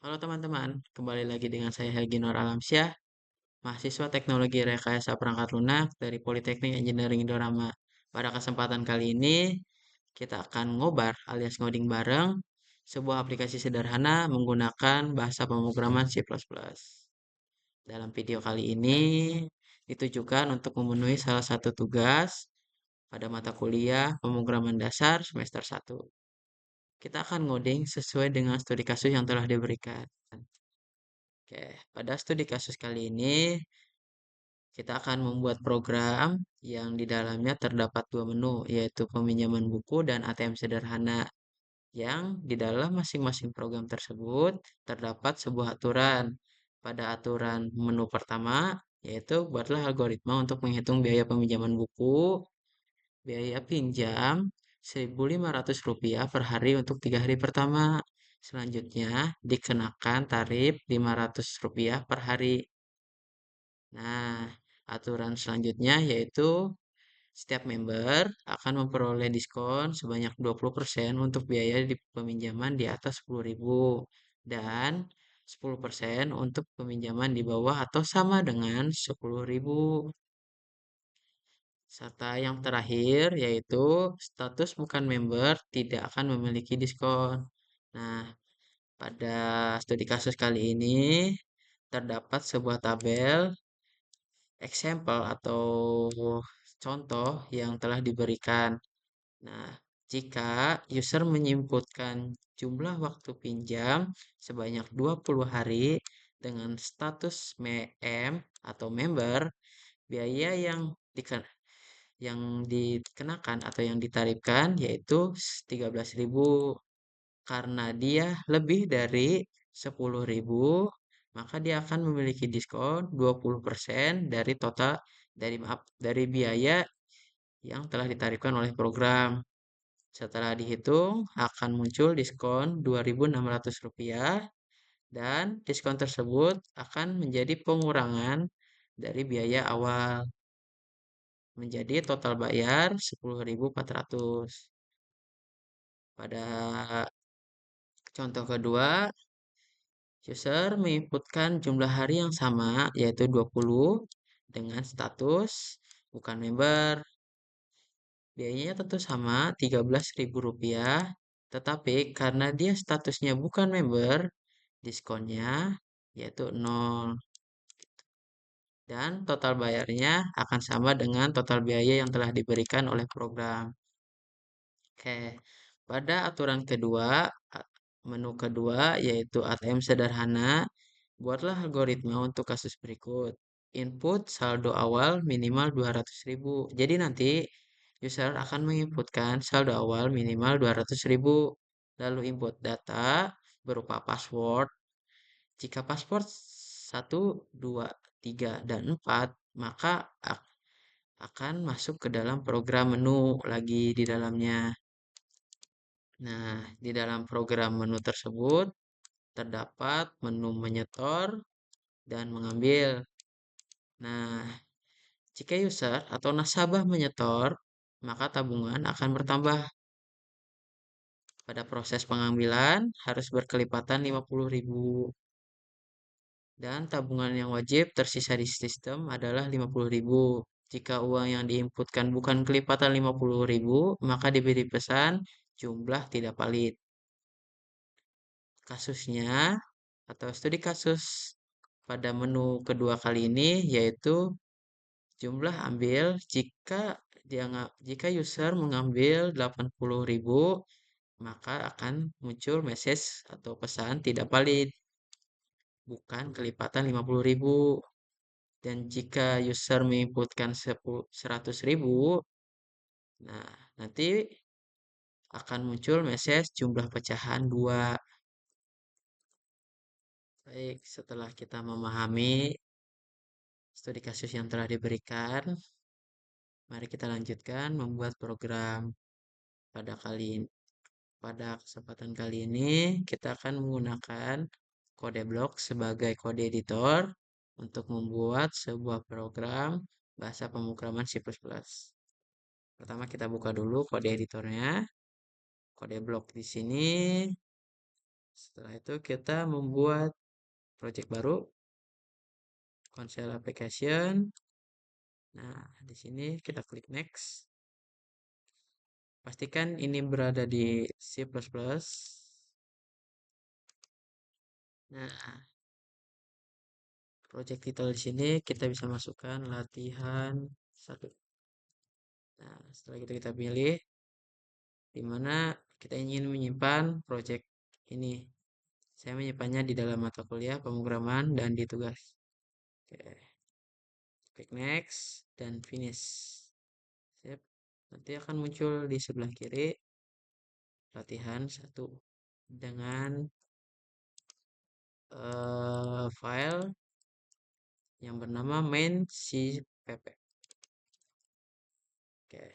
Halo teman-teman, kembali lagi dengan saya Helgi Nur Alamsyah, mahasiswa Teknologi Rekayasa Perangkat Lunak dari Politeknik Engineering Dorama. Pada kesempatan kali ini, kita akan ngobar alias ngoding bareng sebuah aplikasi sederhana menggunakan bahasa pemrograman C++. Dalam video kali ini, ditujukan untuk memenuhi salah satu tugas pada mata kuliah pemrograman dasar semester 1. Kita akan ngoding sesuai dengan studi kasus yang telah diberikan. Oke, pada studi kasus kali ini kita akan membuat program yang di dalamnya terdapat dua menu, yaitu peminjaman buku dan ATM sederhana. Yang di dalam masing-masing program tersebut terdapat sebuah aturan. Pada aturan menu pertama, yaitu buatlah algoritma untuk menghitung biaya peminjaman buku, biaya pinjam Rp1.500 per hari untuk 3 hari pertama. Selanjutnya, dikenakan tarif Rp500 per hari. Nah, aturan selanjutnya yaitu setiap member akan memperoleh diskon sebanyak 20% untuk biaya di peminjaman di atas 10.000 dan 10% untuk peminjaman di bawah atau sama dengan 10.000. Serta yang terakhir yaitu status bukan member tidak akan memiliki diskon. Nah, pada studi kasus kali ini terdapat sebuah tabel example atau contoh yang telah diberikan. Nah, jika user menyinputkan jumlah waktu pinjam sebanyak 20 hari dengan status MEM atau member, biaya yang dikenakan atau yang ditarifkan yaitu 13.000. Karena dia lebih dari 10.000, maka dia akan memiliki diskon 20% dari total dari biaya yang telah ditarifkan oleh program. Setelah dihitung, akan muncul diskon Rp2.600 dan diskon tersebut akan menjadi pengurangan dari biaya awal menjadi total bayar 10.400. Pada contoh kedua, user menginputkan jumlah hari yang sama yaitu 20 dengan status bukan member. Biayanya tentu sama Rp13.000, tetapi karena dia statusnya bukan member, diskonnya yaitu 0. Dan total bayarnya akan sama dengan total biaya yang telah diberikan oleh program. Oke, pada aturan kedua, menu kedua yaitu ATM sederhana, buatlah algoritma untuk kasus berikut. Input saldo awal minimal 200.000. Jadi nanti user akan menginputkan saldo awal minimal 200.000. Lalu input data berupa password. Jika password 1, 2, 3, dan 4, maka akan masuk ke dalam program menu lagi di dalamnya. Nah, di dalam program menu tersebut terdapat menu menyetor dan mengambil. Nah, jika user atau nasabah menyetor, maka tabungan akan bertambah. Pada proses pengambilan harus berkelipatan 50.000. Dan tabungan yang wajib tersisa di sistem adalah 50.000. Jika uang yang diinputkan bukan kelipatan 50.000, maka diberi pesan jumlah tidak valid. Kasusnya atau studi kasus pada menu kedua kali ini yaitu jumlah ambil jika user mengambil 80.000, maka akan muncul message atau pesan tidak valid, bukan kelipatan 50.000. Dan jika user menginputkan 100.000, nah nanti akan muncul message jumlah pecahan 2. Baik, setelah kita memahami studi kasus yang telah diberikan, mari kita lanjutkan membuat program. Pada kesempatan kali ini, kita akan menggunakan kode blok sebagai kode editor untuk membuat sebuah program bahasa pemrograman C++. Pertama kita buka dulu kode editornya. Kode blok di sini Setelah itu kita membuat project baru, konsel application. Nah, di sini kita klik next. Pastikan ini berada di C++. Nah, project title di sini kita bisa masukkan latihan 1. Nah, setelah itu kita pilih di mana kita ingin menyimpan project ini. Saya menyimpannya di dalam mata kuliah pemrograman dan di tugas. Oke, klik next dan finish. Sip. Nanti akan muncul di sebelah kiri latihan 1 dengan file yang bernama main.cpp. Oke,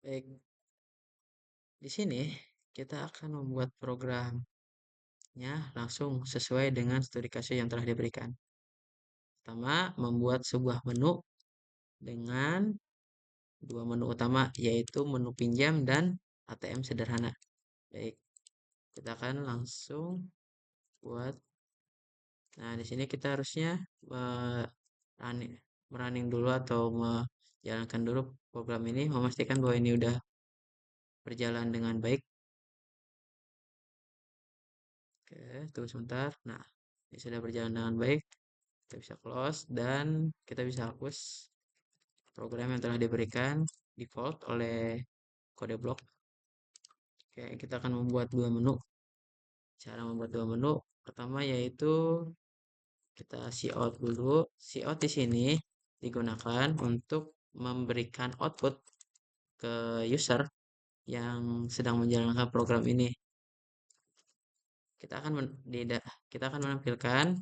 baik. Di sini kita akan membuat programnya langsung sesuai dengan studi kasus yang telah diberikan. Pertama, membuat sebuah menu dengan 2 menu utama, yaitu menu pinjam dan ATM sederhana. Baik, kita akan langsung buat. Nah, di sini kita harusnya running dulu atau menjalankan dulu program ini, memastikan bahwa ini udah berjalan dengan baik. Oke, tunggu sebentar. Nah, ini sudah berjalan dengan baik. Kita bisa close dan kita bisa hapus program yang telah diberikan default oleh kode blok. Oke, kita akan membuat 2 menu. Cara membuat 2 menu pertama yaitu kita cout dulu. Cout di sini digunakan untuk memberikan output ke user yang sedang menjalankan program ini. Kita akan kita akan menampilkan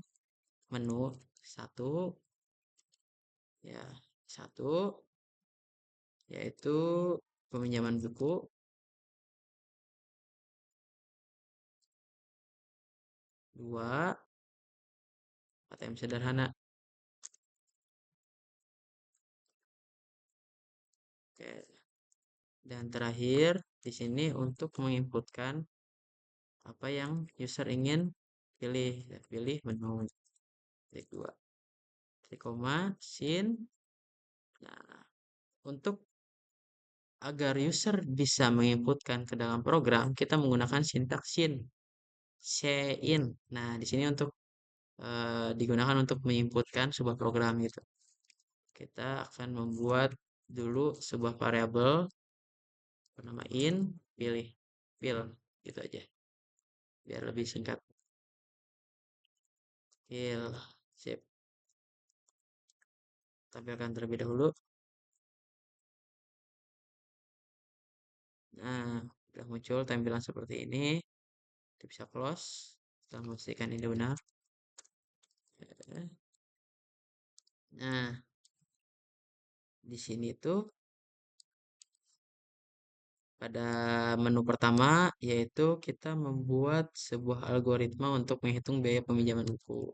menu 1 ya, 1 yaitu peminjaman buku, 2 ATM sederhana. Oke. Dan terakhir di sini untuk menginputkan apa yang user ingin pilih. Pilih menu klik 2. Klik koma, sin. Nah, untuk agar user bisa menginputkan ke dalam program, kita menggunakan sintaks sin. Nah, di sini untuk digunakan untuk menginputkan sebuah program gitu. Kita akan membuat dulu sebuah variabel bernama pilih pil gitu aja biar lebih singkat. Pil, sip. Tampilkan terlebih dahulu. Nah, sudah muncul tampilan seperti ini. Kita bisa close setelah memastikan ini benar. Nah, di sini tuh pada menu pertama yaitu kita membuat sebuah algoritma untuk menghitung biaya peminjaman buku.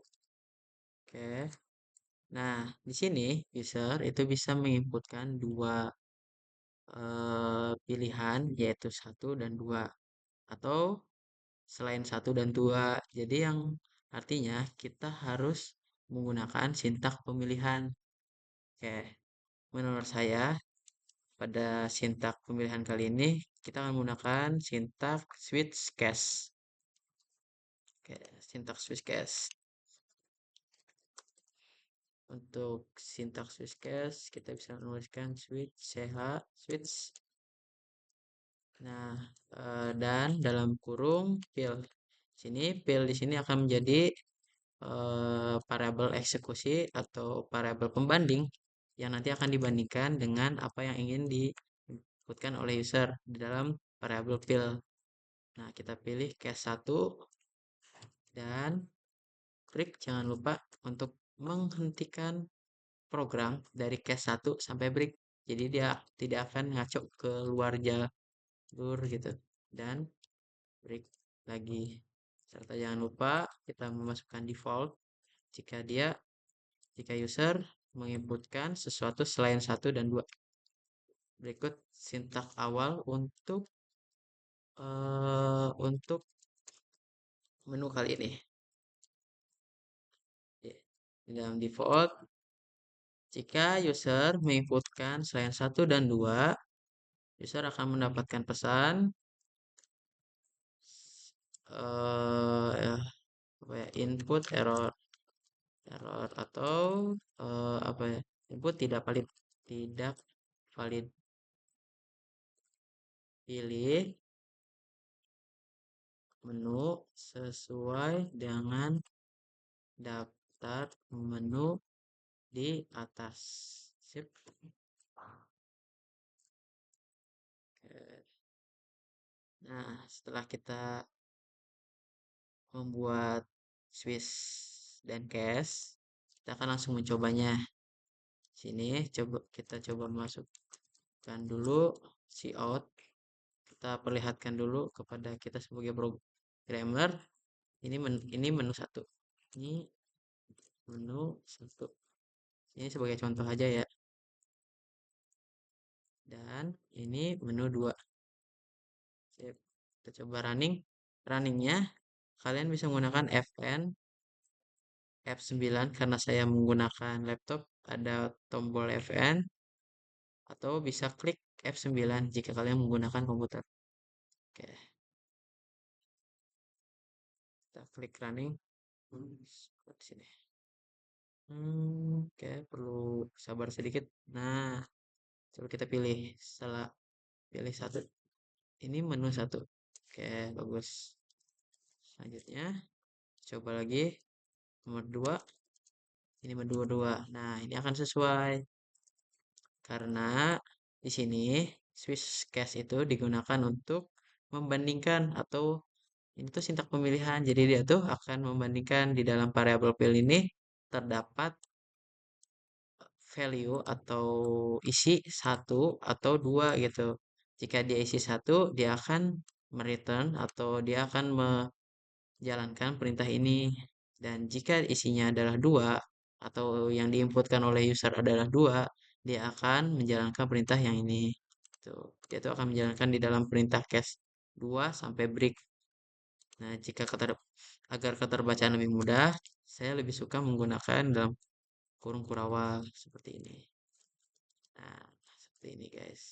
Oke. Nah, di sini user itu bisa menginputkan 2 pilihan yaitu 1 dan 2 atau selain 1 dan 2. Jadi yang artinya kita harus menggunakan sintak pemilihan. Oke, menurut saya pada sintak pemilihan kali ini kita akan menggunakan sintak switch case. Oke, sintak switch case. Untuk sintak switch case kita bisa menuliskan switch switch. Nah, dan dalam kurung pil. Pil di sini akan menjadi variabel eksekusi atau variabel pembanding yang nanti akan dibandingkan dengan apa yang ingin diinputkan oleh user di dalam variabel pil. Nah, kita pilih case 1 dan klik jangan lupa untuk menghentikan program dari case 1 sampai break. Jadi dia tidak akan ngaco ke luar jalur gitu. Dan break lagi. Serta jangan lupa kita memasukkan default jika user menginputkan sesuatu selain 1 dan 2. Berikut sintak awal untuk untuk menu kali ini. Ya, di dalam default, jika user menginputkan selain satu dan 2, user akan mendapatkan pesan ya, apa ya, input error error atau apa ya, input tidak valid, pilih menu sesuai dengan daftar menu di atas. Sip. Oke. Nah, setelah kita membuat Swiss dan cache, kita akan langsung mencobanya. Sini kita coba masukkan dulu cout. Kita perlihatkan dulu kepada kita sebagai programmer. Ini menu satu. Ini menu satu. Ini sebagai contoh aja ya. Dan ini menu 2. Kita coba running. Runningnya kalian bisa menggunakan Fn F9 karena saya menggunakan laptop, ada tombol Fn, atau bisa klik F9 jika kalian menggunakan komputer. Oke, kita klik running. Di sini. Oke, perlu sabar sedikit. Nah, coba kita pilih. Setelah pilih satu, ini menu satu. Oke, bagus. Selanjutnya, coba lagi nomor 2. Ini menu 2. Nah, ini akan sesuai. Karena di sini Swiss cache itu digunakan untuk membandingkan atau ini tuh sintak pemilihan. Jadi dia tuh akan membandingkan di dalam variabel fill ini terdapat value atau isi satu atau dua gitu. Jika dia isi satu, dia akan mereturn atau dia akan menjalankan perintah ini. Dan jika isinya adalah dua atau yang diinputkan oleh user adalah dua, dia akan menjalankan perintah yang ini. Tuh, dia tuh akan menjalankan di dalam perintah case 2 sampai break. Nah, agar keterbacaan lebih mudah, saya lebih suka menggunakan dalam kurung kurawal seperti ini. Nah, seperti ini guys.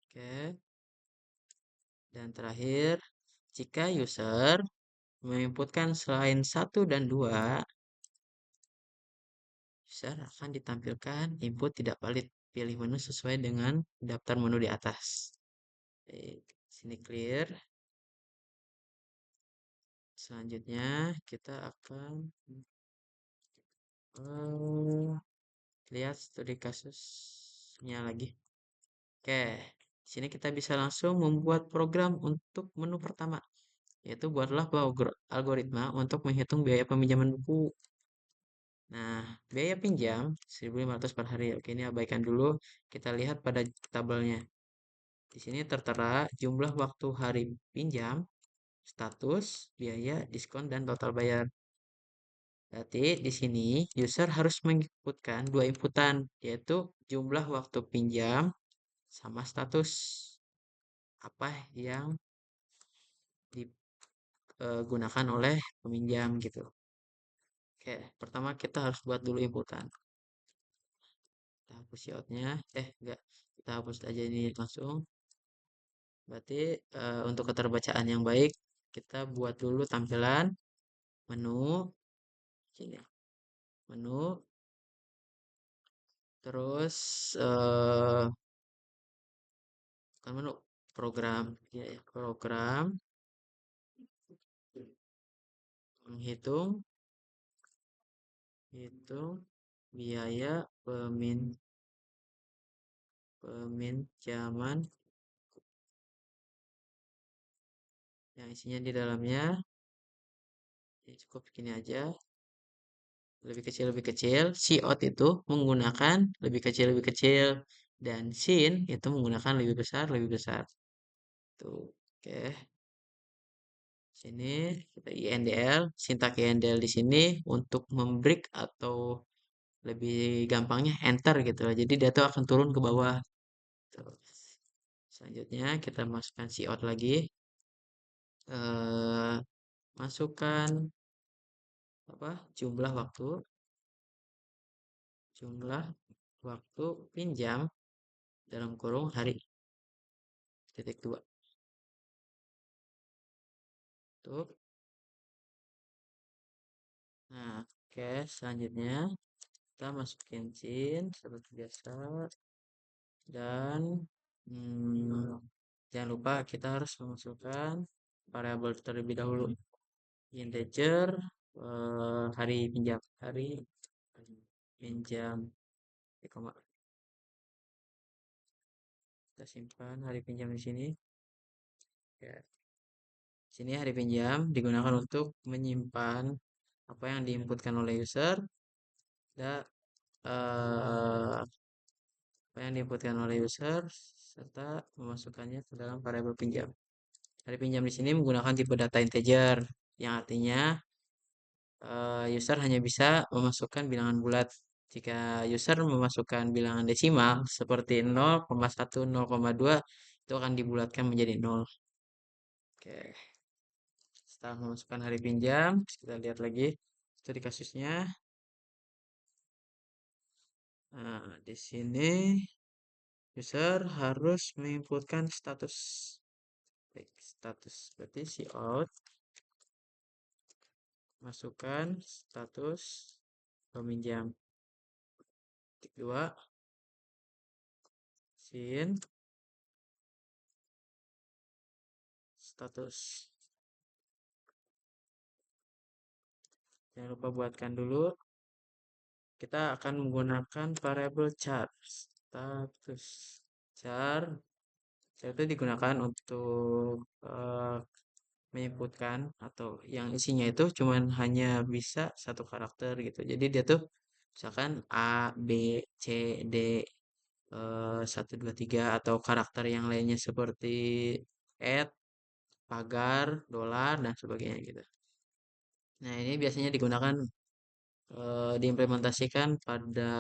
Oke. Dan terakhir, jika user menginputkan selain satu dan 2, user akan ditampilkan input tidak valid. Pilih menu sesuai dengan daftar menu di atas. Oke, sini clear. Selanjutnya kita akan lihat studi kasusnya lagi. Oke, di sini kita bisa langsung membuat program untuk menu pertama, yaitu buatlah algoritma untuk menghitung biaya peminjaman buku. Nah, biaya pinjam 1.500 per hari. Oke, ini abaikan dulu. Kita lihat pada tabelnya. Di sini tertera jumlah waktu hari pinjam, status, biaya, diskon, dan total bayar. Berarti di sini user harus menginputkan dua inputan, yaitu jumlah waktu pinjam sama status apa yang digunakan oleh peminjam gitu. Oke, pertama kita harus buat dulu inputan. Kita hapus outnya, enggak, kita hapus aja ini langsung. Berarti untuk keterbacaan yang baik, kita buat dulu tampilan menu, sini, menu, terus bukan menu, program, ya, program menghitung hitung biaya peminjaman yang isinya di dalamnya ya cukup begini aja, lebih kecil, out itu menggunakan lebih kecil, dan sin itu menggunakan lebih besar tuh. Oke, sini kita indl, sintak indl di sini untuk membreak atau lebih gampangnya enter gitu loh. Jadi dia tuh akan turun ke bawah. Tuh. Selanjutnya kita masukkan cout lagi. eh Masukkan apa? Jumlah waktu pinjam dalam kurung hari titik dua. Tuh. Nah, oke, selanjutnya kita masukin sin seperti biasa dan jangan lupa kita harus memasukkan variabel terlebih dahulu integer hari pinjam koma kita simpan hari pinjam di sini ya. Sini hari pinjam digunakan untuk menyimpan apa yang diinputkan oleh user dan apa yang diinputkan oleh user serta memasukkannya ke dalam variabel pinjam. Hari pinjam di sini menggunakan tipe data integer yang artinya user hanya bisa memasukkan bilangan bulat. Jika user memasukkan bilangan desimal seperti 0,1, 0,2 itu akan dibulatkan menjadi 0. Oke, setelah memasukkan hari pinjam, kita lihat lagi studi kasusnya. Nah, di sini user harus menginputkan status. Baik, status berarti cout masukkan status peminjam. Titik 2 sin status. Jangan lupa buatkan dulu. Kita akan menggunakan variabel char status. Char itu digunakan untuk menyebutkan atau yang isinya itu cuman hanya bisa satu karakter gitu. Jadi dia tuh misalkan A, B, C, D, 1, 2, 3 atau karakter yang lainnya seperti at, pagar, dolar, dan sebagainya gitu. Nah, ini biasanya digunakan diimplementasikan pada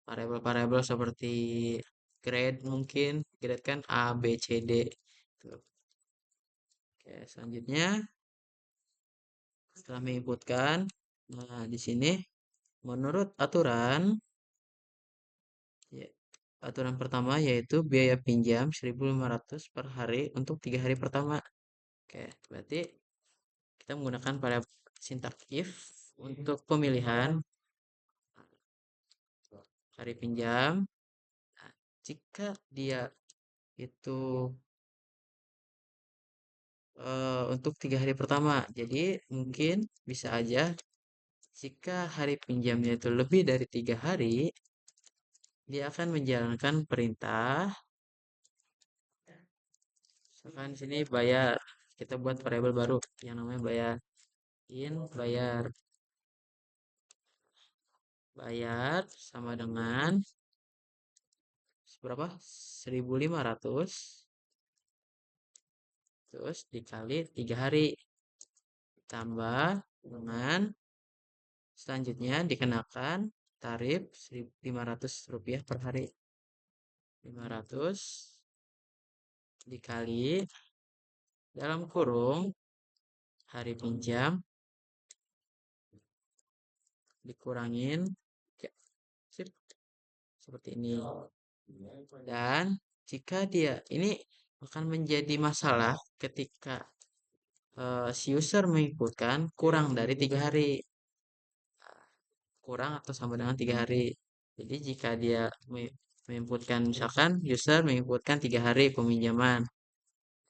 variabel-variabel seperti grade mungkin, grade kan A, B, C, D. Tuh. Oke, selanjutnya setelah menginputkan, nah di sini menurut aturan, ya, aturan pertama yaitu biaya pinjam 1.500 per hari untuk 3 hari pertama. Oke, berarti kita menggunakan pada sintak if untuk pemilihan hari pinjam. Nah, jika dia itu untuk 3 hari pertama, jadi mungkin bisa aja jika hari pinjamnya itu lebih dari 3 hari, dia akan menjalankan perintah. Misalkan sini bayar, kita buat variabel baru yang namanya bayar. Bayar, bayar sama dengan berapa? 1.500 terus dikali 3 hari tambah dengan selanjutnya dikenakan tarif Rp1.500 per hari. 500 dikali dalam kurung hari pinjam dikurangin ya, seperti ini. Dan jika dia ini akan menjadi masalah ketika si user menginputkan kurang dari 3 hari, kurang atau sama dengan 3 hari. Jadi jika dia menginputkan misalkan user menginputkan 3 hari peminjaman,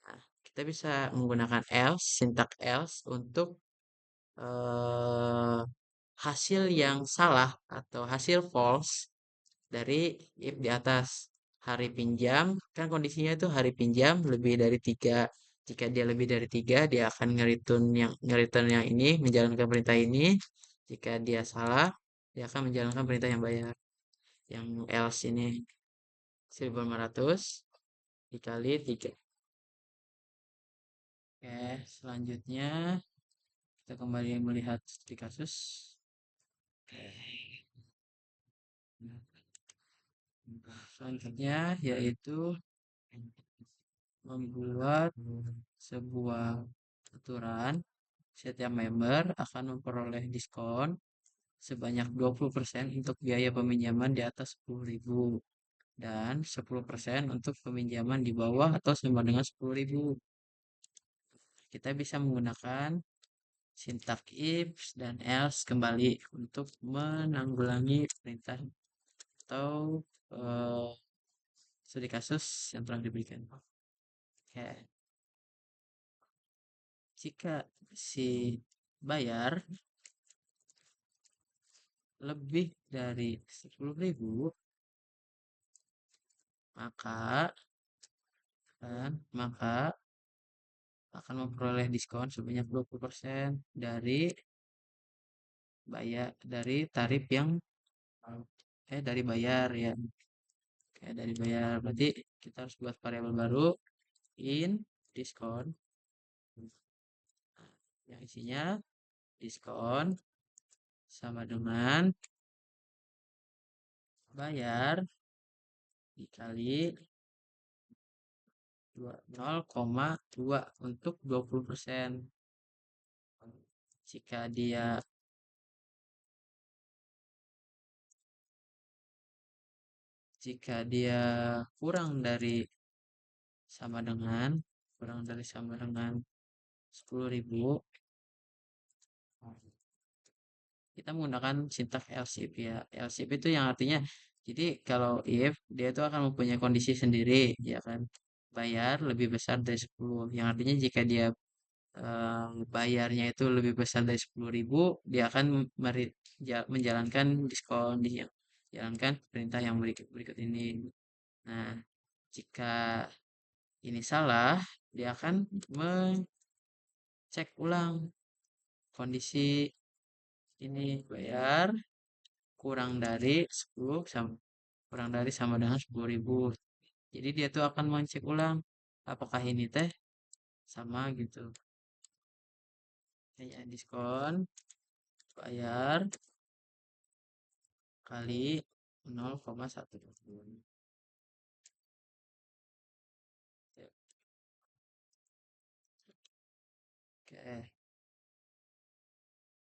nah, kita bisa menggunakan else, sintak else untuk eh, hasil yang salah atau hasil false dari if di atas. Hari pinjam kan kondisinya itu hari pinjam lebih dari 3. Jika dia lebih dari 3 dia akan nge-return yang ini, menjalankan perintah ini. Jika dia salah dia akan menjalankan perintah yang bayar, yang else ini 1.500 dikali 3. Oke, selanjutnya kita kembali melihat studi kasus. Oke. Selanjutnya yaitu membuat sebuah aturan setiap member akan memperoleh diskon sebanyak 20% untuk biaya peminjaman di atas 10.000 dan 10% untuk peminjaman di bawah atau sama dengan 10.000. Kita bisa menggunakan sintak if dan else kembali untuk menanggulangi perintah atau studi kasus yang telah diberikan. Oke, jika si bayar lebih dari 10.000, maka maka akan memperoleh diskon sebanyak 20% dari tarif yang dari bayar ya. Kayak dari bayar. Berarti kita harus buat variabel baru in diskon yang isinya diskon sama dengan bayar dikali 0,2 untuk 20%. Jika dia jika dia kurang dari sama dengan kurang dari sama dengan 10.000, kita menggunakan sintak else if ya. Else if itu yang artinya jadi kalau if dia itu akan mempunyai kondisi sendiri ya kan. Bayar lebih besar dari 10, yang artinya jika dia bayarnya itu lebih besar dari 10.000, dia akan menjalankan diskon, dia jalankan perintah yang berikut ini. Nah, jika ini salah, dia akan mengecek ulang kondisi ini bayar kurang dari 10 sama kurang dari sama dengan 10.000. Jadi dia tuh akan mengecek ulang apakah ini teh sama gitu. Kayak diskon bayar kali 0,1. Oke.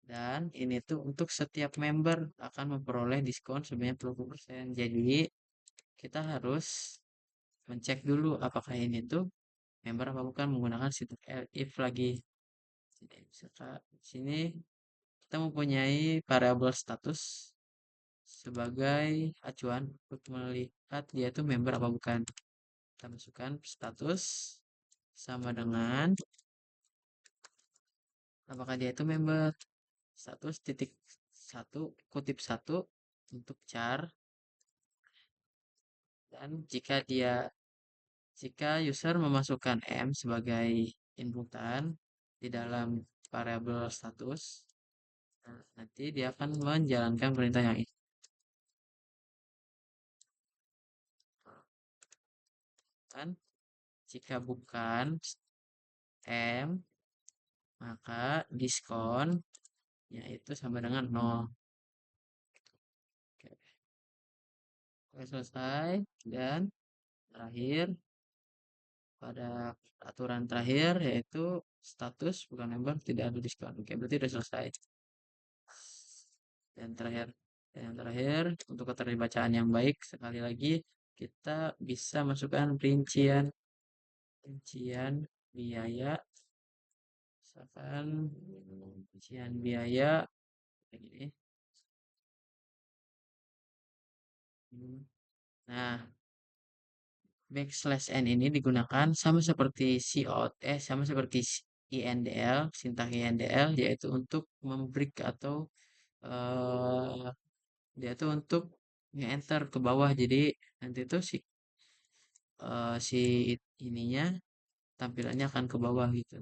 Dan ini tuh untuk setiap member akan memperoleh diskon sebanyak 20%. Jadi kita harus mencek dulu apakah ini tuh member apa bukan menggunakan situs if lagi. Jadi misalkan di sini kita mempunyai variabel status sebagai acuan untuk melihat dia itu member apa bukan. Kita masukkan status sama dengan apakah dia itu member. Status titik satu kutip satu untuk char, dan jika user memasukkan m sebagai inputan di dalam variabel status, nah, nanti dia akan menjalankan perintah yang ini. Kan jika bukan m, maka diskon yaitu sama dengan 0. Oke, oke, selesai. Dan terakhir pada aturan terakhir yaitu status bukan member tidak ada diskon. Oke, berarti sudah selesai. Dan terakhir yang terakhir untuk keterlibatan yang baik sekali lagi kita bisa masukkan rincian biaya, misalkan rincian biaya kayak gini. Nah, backslash n ini digunakan sama seperti INDL, sintak INDL, yaitu untuk membreak atau eh dia tuh untuk nge-enter ke bawah. Jadi nanti tuh si ininya tampilannya akan ke bawah gitu.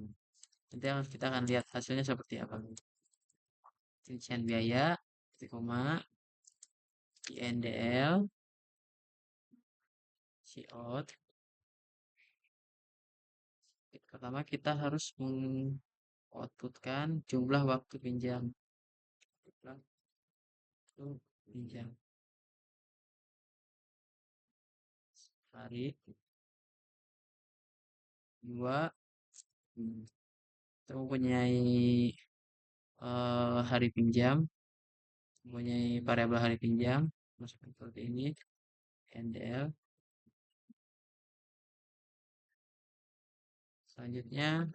Nanti kita akan lihat hasilnya seperti apa. Rincian biaya, titik koma, INDL, out. Pertama kita harus mengoutputkan jumlah waktu pinjam. Jumlah waktu pinjam. hari, dua, kita mempunyai hari pinjam, mempunyai variabel hari pinjam, masukkan seperti ini, NDL. Selanjutnya,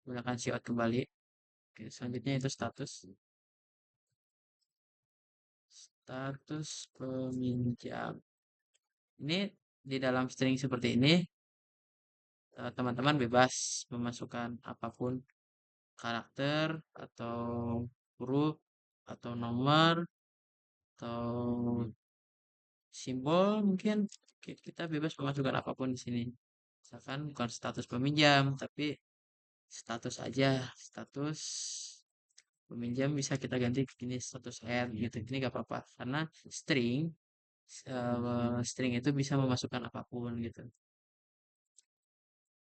gunakan cout kembali. Oke, selanjutnya itu status. Status peminjam. Ini di dalam string seperti ini, teman-teman bebas memasukkan apapun, karakter atau huruf atau nomor atau simbol mungkin. Oke, kita bebas memasukkan apapun di sini. Misalkan bukan status peminjam, tapi status aja, status peminjam bisa kita ganti ini status add gitu. Ini gak apa-apa karena string string itu bisa memasukkan apapun gitu.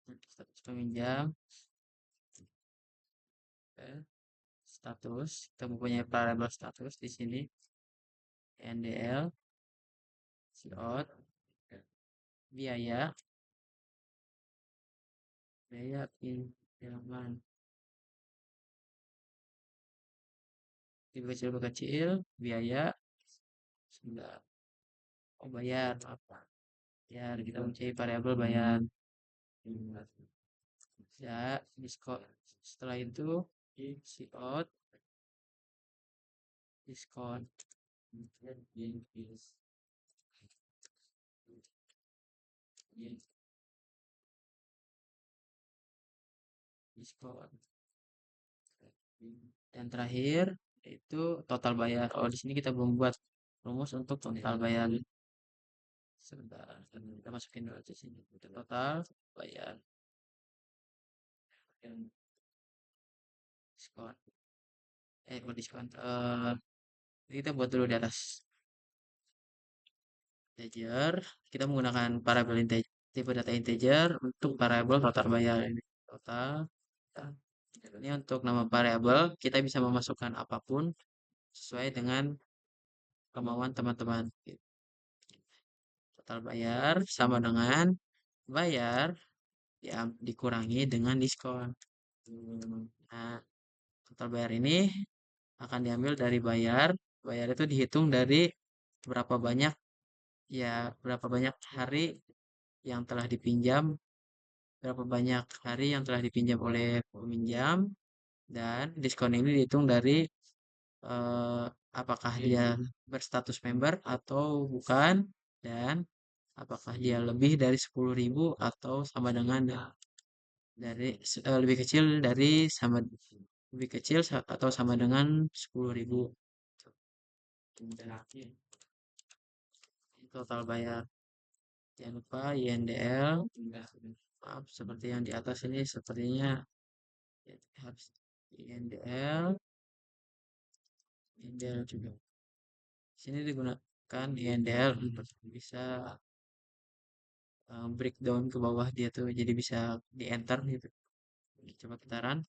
Status peminjam, status kita mempunyai variabel status di sini, NDL, cout, biaya, biaya pinjaman kecil biaya sudah. Oh, bayar apa? Bayar kita mencari variabel bayar. Ya, diskon. Setelah itu cout diskon. Diskon. Dan terakhir itu total bayar. Oh, di sini kita belum buat rumus untuk total bayar. Sebentar, kita masukin dulu di sini. Total bayar. Diskon. Buat diskon. Kita buat dulu di atas. Integer. Kita menggunakan variabel integer, tipe data integer untuk variabel total bayar ini. Total. Ini untuk nama variabel kita bisa memasukkan apapun sesuai dengan kemauan teman-teman. Total bayar sama dengan bayar dikurangi dengan diskon. Nah, total bayar ini akan diambil dari bayar. Bayar itu dihitung dari berapa banyak berapa banyak hari yang telah dipinjam, berapa banyak hari yang telah dipinjam oleh peminjam, dan diskon ini dihitung dari eh, apakah dia berstatus member atau bukan, dan apakah dia lebih dari 10.000 atau sama dengan lebih kecil dari sama lebih kecil atau sama dengan 10.000. Total bayar. Jangan lupa INDL. Maaf, seperti yang di atas ini sepertinya harus INDL. INDL juga. Sini digunakan INDL untuk bisa breakdown ke bawah dia tuh, jadi bisa di enter gitu. Coba kita run.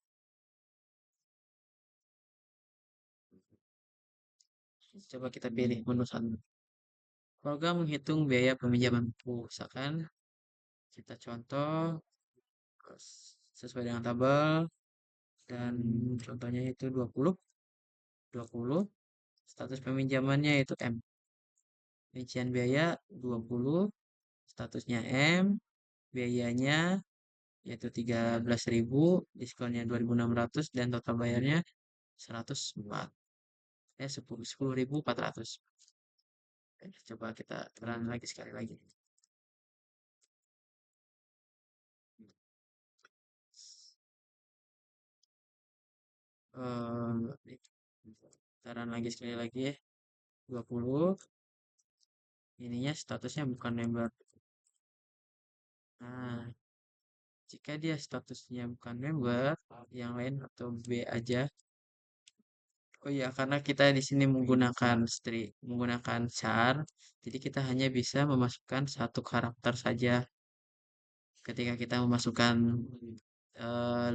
Coba kita pilih menu satu. Program menghitung biaya peminjaman buku. Misalkan kita contoh sesuai dengan tabel dan contohnya itu 20 status peminjamannya itu M. Rincian biaya 20, statusnya M, biayanya yaitu 13.000, diskonnya 2.600 dan total bayarnya 104. 10.400. Coba kita run lagi sekali lagi. Kita run lagi sekali lagi ya. 20. Ininya statusnya bukan member. Nah, jika dia statusnya bukan member, yang lain atau B aja. Oh iya, karena kita di sini menggunakan menggunakan char, jadi kita hanya bisa memasukkan satu karakter saja. Ketika kita memasukkan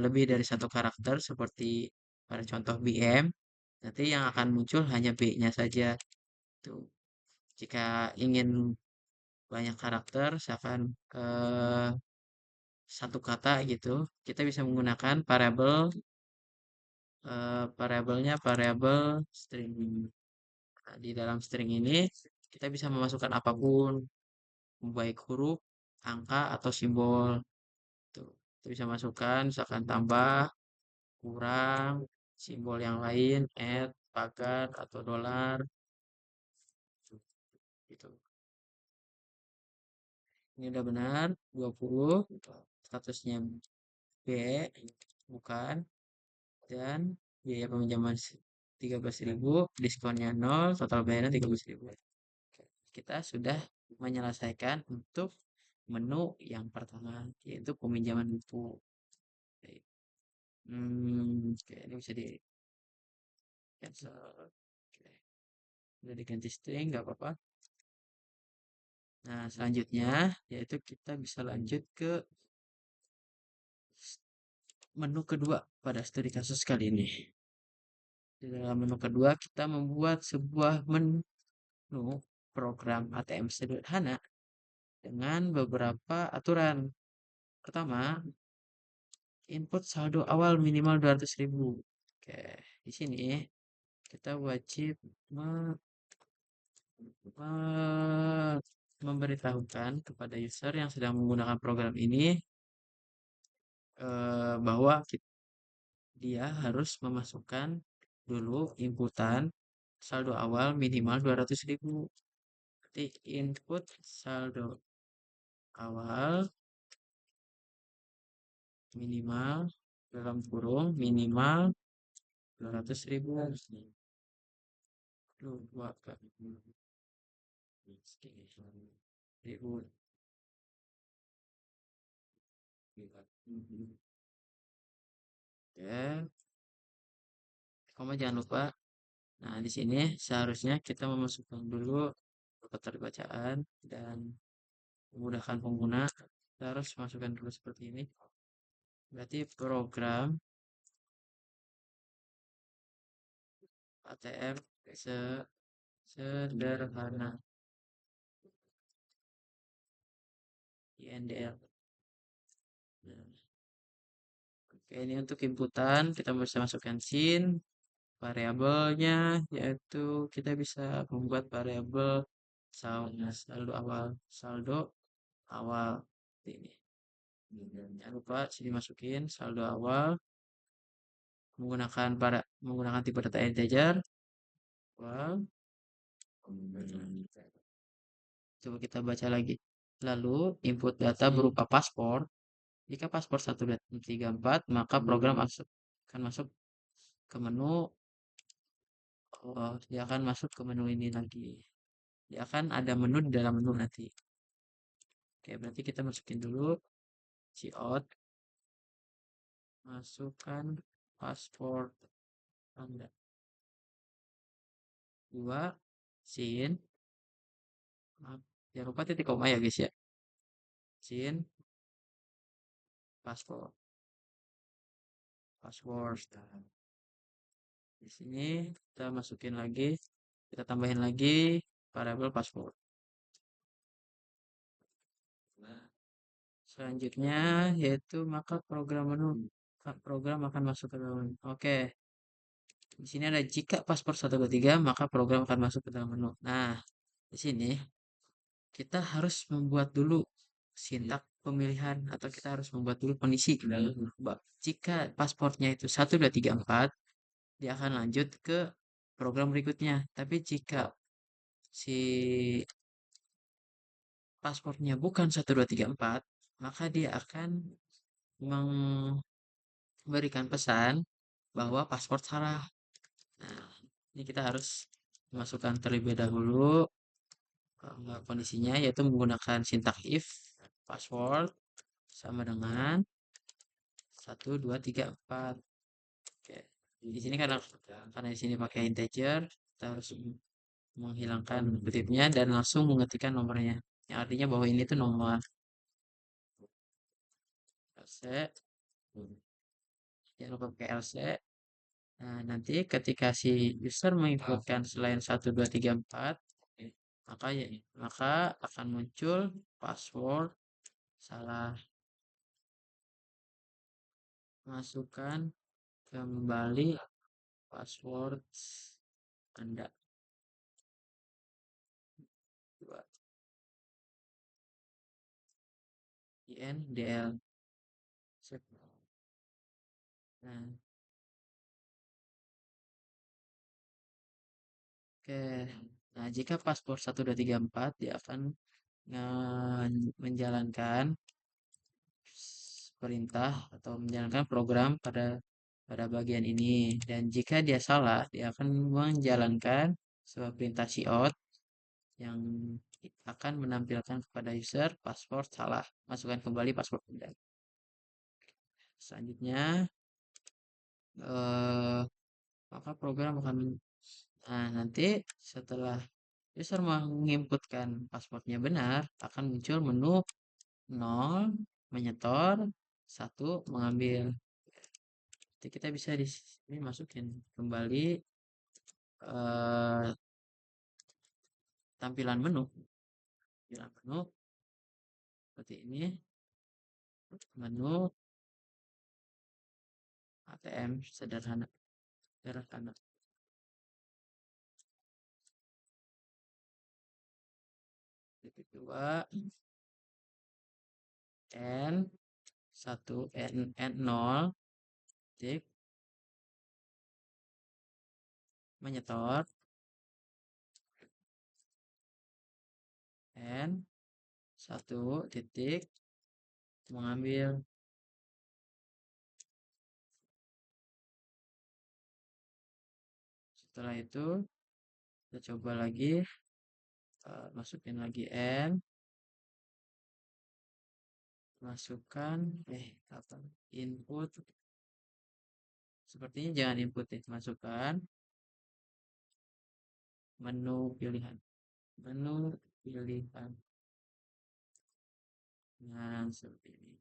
lebih dari satu karakter seperti pada contoh BM, nanti yang akan muncul hanya B-nya saja. Tuh. Jika ingin banyak karakter, misalkan eh, satu kata gitu, kita bisa menggunakan variabelnya variabel string. Nah, di dalam string ini kita bisa memasukkan apapun, baik huruf, angka, atau simbol. Tuh, kita bisa masukkan misalkan tambah, kurang, simbol yang lain, add, pagar, atau dolar, gitu. Ini udah benar, 20, statusnya B, bukan, dan biaya peminjaman 13.000, diskonnya 0, total bayarnya 13.000. Kita sudah menyelesaikan untuk menu yang pertama, yaitu peminjaman buku. Oke, ini bisa di cancel. Oke, udah diganti string, nggak apa-apa. Nah, selanjutnya yaitu kita bisa lanjut ke menu kedua pada studi kasus kali ini. Di dalam menu kedua kita membuat sebuah menu program ATM sederhana dengan beberapa aturan. Pertama, input saldo awal minimal 200.000. Oke, di sini kita wajib memberitahukan kepada user yang sedang menggunakan program ini bahwa dia harus memasukkan dulu inputan saldo awal minimal 200.000. Nanti input saldo awal minimal dalam kurung minimal 200.000. Dua ribu. Ya, kamu jangan lupa. Nah, di sini seharusnya kita memasukkan dulu keterbacaan dan memudahkan pengguna. Kita harus masukkan dulu seperti ini. Berarti program ATM sederhana INDL. Nah, oke, ini untuk inputan kita bisa masukkan SIN. Variabelnya yaitu kita bisa membuat variabel saldo awal ini. Jangan lupa sini masukin saldo awal menggunakan tipe data integer. Wow. Coba kita baca lagi. Lalu input data berupa paspor. Jika paspor 134, maka program akan masuk ke menu. Oh, dia akan masuk ke menu ini lagi. Dia akan ada menu di dalam menu nanti. Oke, berarti kita masukin dulu cout, masukkan paspor Anda. 2, sin, jangan lupa titik koma ya guys ya. Sin, paspor, password. Di sini kita masukin lagi, kita tambahin lagi variabel password. Selanjutnya yaitu maka program akan masuk ke dalam menu. Oke. Di sini ada jika paspor 123 maka program akan masuk ke dalam menu. Nah, di sini kita harus membuat dulu sintak pemilihan atau kita harus membuat dulu kondisi. Jika pasportnya itu 1234, dia akan lanjut ke program berikutnya. Tapi jika si pasportnya bukan 1234, maka dia akan memberikan pesan bahwa paspor salah. Nah, ini kita harus masukkan terlebih dahulu kondisinya yaitu menggunakan sintak if password sama dengan 1234. Oke. Di sini karena di sini pakai integer, kita harus menghilangkan kutipnya dan langsung mengetikkan nomornya. Yang artinya bahwa ini tuh nomor LC. Jangan lupa pakai LC. Nah, nanti ketika si user menginputkan selain 1234, maka ya, maka akan muncul password salah. Masukkan kembali password Anda. Dua INDL. Nah, oke. Nah, jika paspor 1234 dia akan menjalankan perintah atau menjalankan program pada pada bagian ini, dan jika dia salah dia akan menjalankan sebuah perintah cout yang akan menampilkan kepada user paspor salah, masukkan kembali paspor Anda. Selanjutnya eh, maka program akan, nah, nanti setelah user menginputkan pasportnya benar akan muncul menu 0 menyetor, 1 mengambil. Jadi kita bisa di sini masukin kembali eh, tampilan menu seperti ini, menu ATM sederhana sederhana. Titik 2 N 1 N 0 titik menyetor, N 1 titik mengambil. Setelah itu kita coba lagi, masukin lagi N, masukkan apa, input, sepertinya jangan input ya, masukkan menu pilihan, nah seperti ini.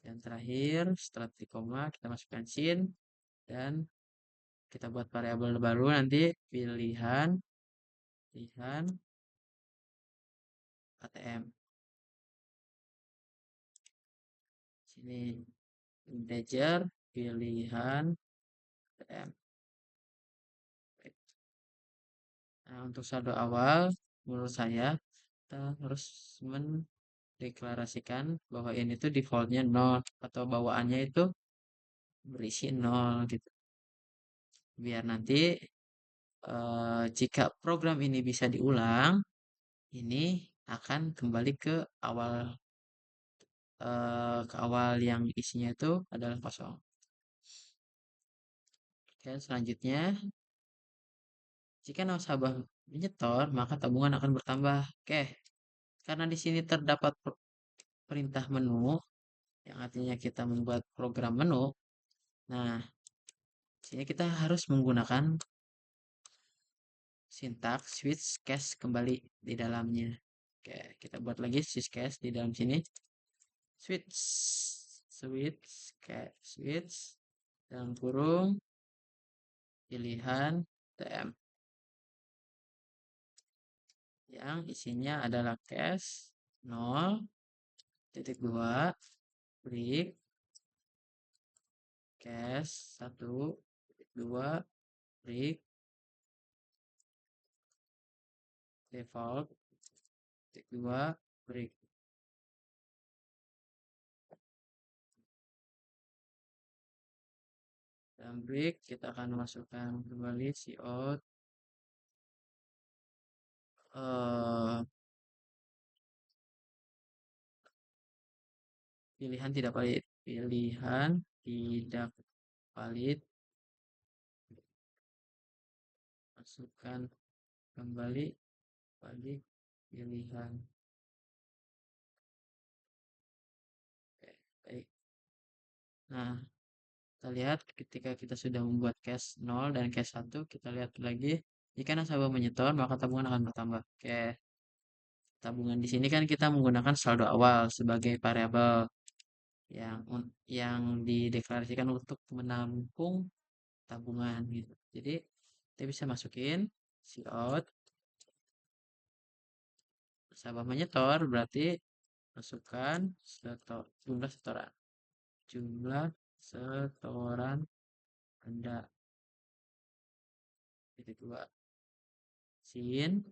Yang terakhir setelah titik koma kita masukkan sin, dan kita buat variabel baru nanti pilihan ATM. Sini integer pilihan ATM. Nah, untuk saldo awal menurut saya kita harus mendeklarasikan bahwa ini tuh defaultnya 0 atau bawaannya itu berisi 0 gitu. Biar nanti jika program ini bisa diulang, ini akan kembali ke awal yang isinya itu adalah kosong. Oke, selanjutnya jika nasabah menyetor, maka tabungan akan bertambah. Oke, karena di sini terdapat perintah menu, yang artinya kita membuat program menu. Nah, sini kita harus menggunakan sintaks switch cache kembali di dalamnya. Oke, kita buat lagi switch cache di dalam sini. Switch, switch, dalam kurung, pilihan TM. Yang isinya adalah cache 0.2, break, cache 1.2, break, default, 2, break. Dalam break kita akan masukkan kembali cout pilihan tidak valid, masukkan kembali balik pilihan. Oke, baik. Nah, kita lihat ketika kita sudah membuat cache 0 dan cache 1, kita lihat lagi jika nasabah menyetor maka tabungan akan bertambah. Oke, tabungan di sini kan kita menggunakan saldo awal sebagai variabel yang yang dideklarasikan untuk menampung tabungan gitu. Jadi kita bisa masukin cout Nasabah menyetor berarti masukkan jumlah setoran. Jumlah setoran Anda. Titik dua. Sin.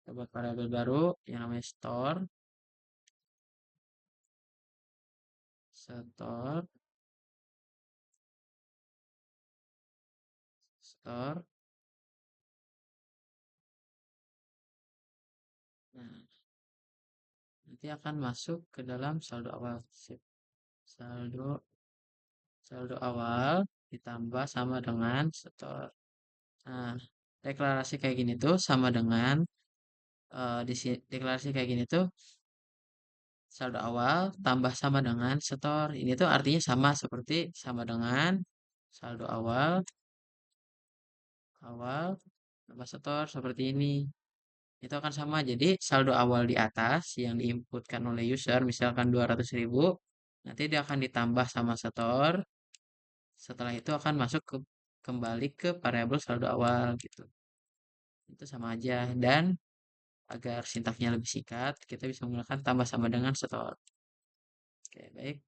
Kita buat variabel baru yang namanya store. Store. Store. Nah, nanti akan masuk ke dalam saldo awal. Sip. Saldo saldo awal ditambah sama dengan store. Nah, deklarasi kayak gini tuh sama dengan deklarasi kayak gini tuh saldo awal tambah sama dengan setor. Ini tuh artinya sama seperti sama dengan saldo awal awal tambah setor seperti ini. Itu akan sama. Jadi saldo awal di atas yang diinputkan oleh user misalkan 200.000, nanti dia akan ditambah sama setor. Setelah itu akan masuk kembali ke variabel saldo awal gitu. Itu sama aja dan agar sintaknya lebih singkat, kita bisa menggunakan tambah sama dengan setor. Oke, baik.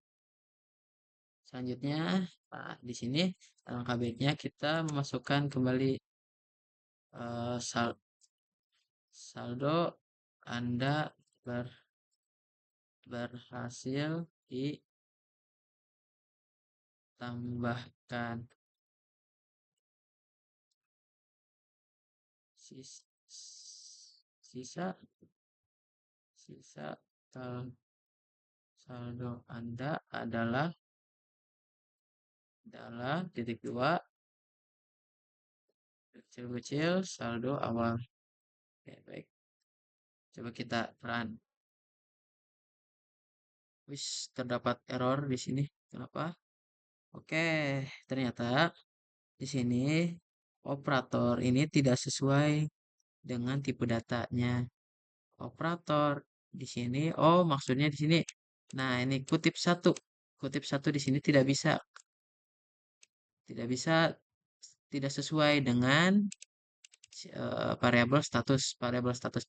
Selanjutnya, nah, di sini alangkah baiknya kita memasukkan kembali saldo Anda berhasil ditambahkan sis- sisa sisa saldo Anda adalah titik dua kecil-kecil saldo awal. Oke, baik. Coba kita run. Wis, terdapat error di sini. Kenapa? Oke, ternyata di sini operator ini tidak sesuai dengan tipe datanya. Operator di sini, oh maksudnya di sini. Nah, ini kutip satu. Kutip satu di sini tidak bisa tidak sesuai dengan variabel status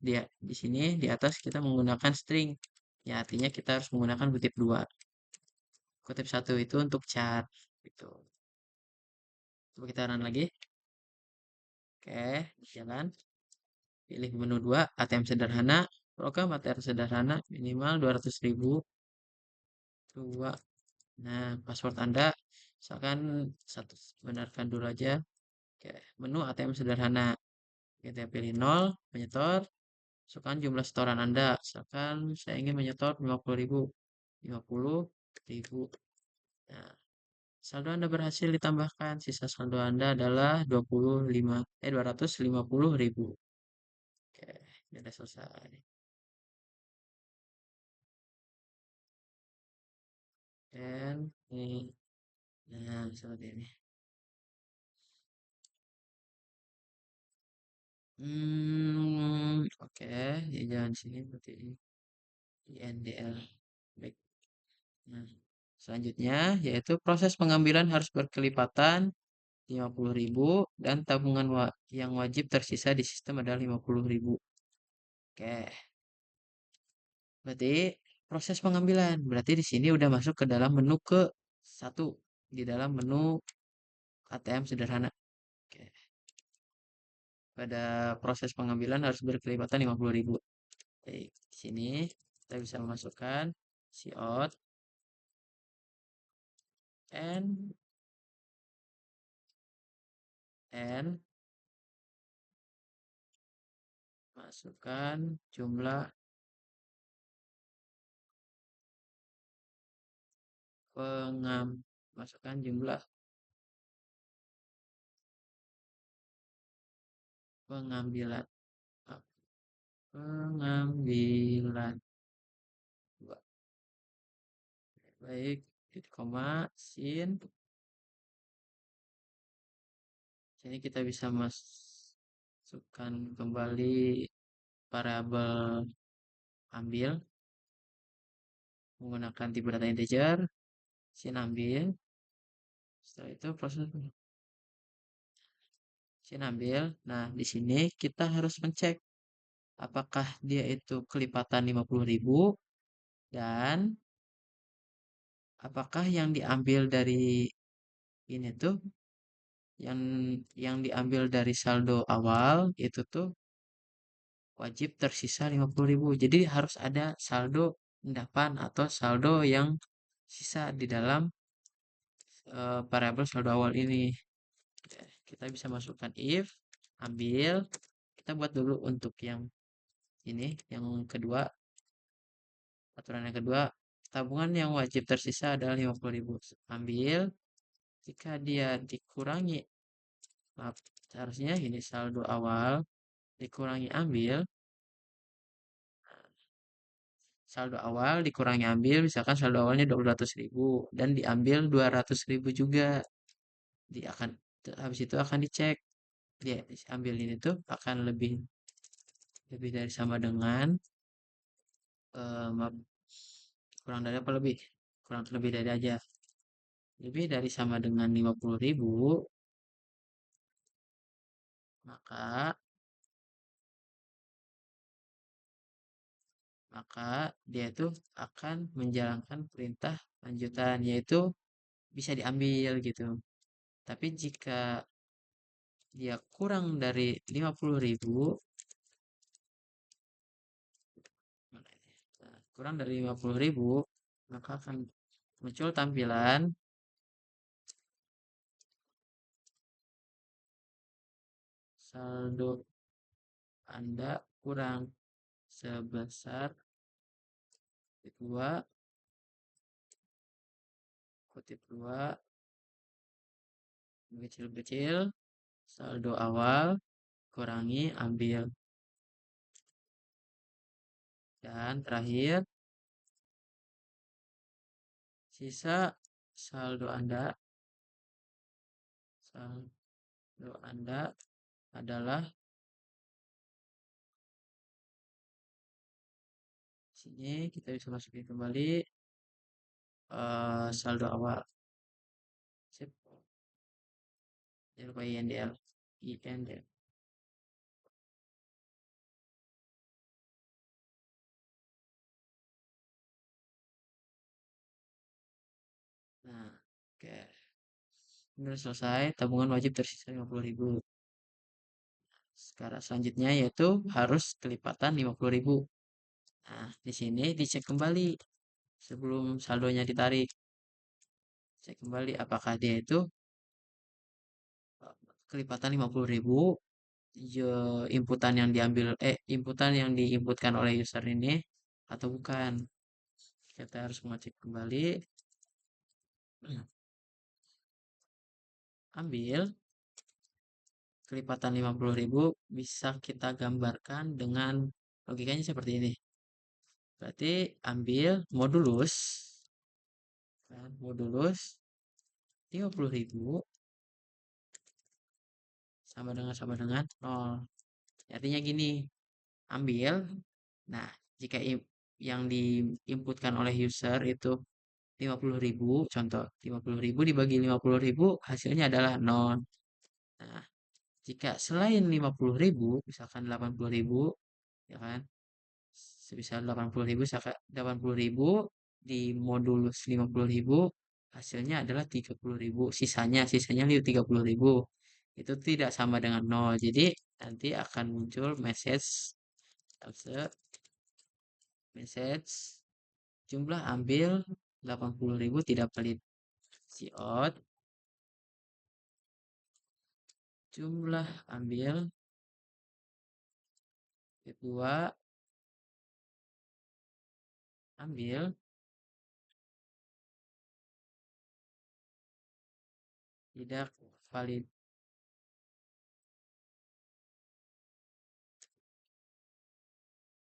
dia. Di sini di atas kita menggunakan string. Ya, artinya kita harus menggunakan kutip dua. Kutip satu itu untuk char gitu. Coba kita run lagi. Oke, jalan. Pilih menu 2, ATM sederhana. Program ATM sederhana minimal 200.000. 2. Nah, password Anda misalkan satu, benarkan dulu aja. Oke, menu ATM sederhana. Kita pilih 0, menyetor. Masukkan jumlah setoran Anda. Misalkan saya ingin menyetor 50.000. 50.000. Nah, saldo Anda berhasil ditambahkan. Sisa saldo Anda adalah 250.000. Oke, ini udah selesai. Dan ini, nah seperti ini. Oke, ya jangan sini berarti ini INDL. Baik. Nah, selanjutnya yaitu proses pengambilan harus berkelipatan 50.000 dan tabungan yang wajib tersisa di sistem adalah 50.000. Oke, berarti proses pengambilan. Berarti di sini udah masuk ke dalam menu ke satu di dalam menu ATM sederhana. Oke. Pada proses pengambilan harus berkelipatan 50.000. Baik, di sini kita bisa memasukkan cout and masukkan jumlah masukkan jumlah pengambilan ah, pengambilan dua. Baik, titik koma sin. Sini kita bisa masukkan kembali variabel ambil menggunakan tipe data integer sin ambil. Setelah itu proses sin ambil. Nah, di sini kita harus mencek apakah dia itu kelipatan 50.000 dan apakah yang diambil dari ini tuh yang diambil dari saldo awal itu tuh wajib tersisa 50.000. Jadi harus ada saldo endapan atau saldo yang sisa di dalam variabel saldo awal ini. Oke, kita bisa masukkan if ambil, kita buat dulu untuk yang ini, yang kedua, aturan yang kedua, tabungan yang wajib tersisa adalah 50.000. Ambil, jika dia dikurangi, maaf, seharusnya ini saldo awal dikurangi ambil, saldo awal dikurangi ambil, misalkan saldo awalnya 200.000 dan diambil 200.000 juga. Akan habis itu akan dicek dia ambil ini tuh akan lebih lebih dari sama dengan maaf, kurang dari apa lebih? Kurang lebih dari aja. Lebih dari sama dengan 50.000, maka maka dia itu akan menjalankan perintah lanjutan yaitu bisa diambil gitu. Tapi jika dia kurang dari 50.000, kurang dari 50.000, maka akan muncul tampilan saldo Anda kurang sebesar 2 kutip 2 kecil-kecil saldo awal kurangi ambil dan terakhir sisa saldo Anda adalah sini kita bisa masukin kembali saldo awal. Sip. Jangan lupa INDL. INDL. Nah, oke. Udah selesai, tabungan wajib tersisa 50.000. Sekarang selanjutnya yaitu harus kelipatan 50.000. Nah, di sini dicek kembali sebelum saldonya ditarik. Cek kembali apakah dia itu kelipatan 50.000 inputan yang diinputkan oleh user ini atau bukan. Kita harus mengecek kembali. Ambil kelipatan 50.000 bisa kita gambarkan dengan logikanya seperti ini. Berarti ambil modulus kan, modulus 50.000 sama dengan 0. Artinya gini, ambil. Nah, jika yang diinputkan oleh user itu 50.000, contoh 50.000 dibagi 50.000 hasilnya adalah 0. Nah, jika selain 50.000, misalkan 80.000, ya kan, sebesar 80.000, 80.000 di modulus 50.000 hasilnya adalah 30.000, sisanya 30.000 itu tidak sama dengan 0. Jadi nanti akan muncul message jumlah ambil 80.000 tidak valid. Cout jumlah ambil 2 ambil tidak valid.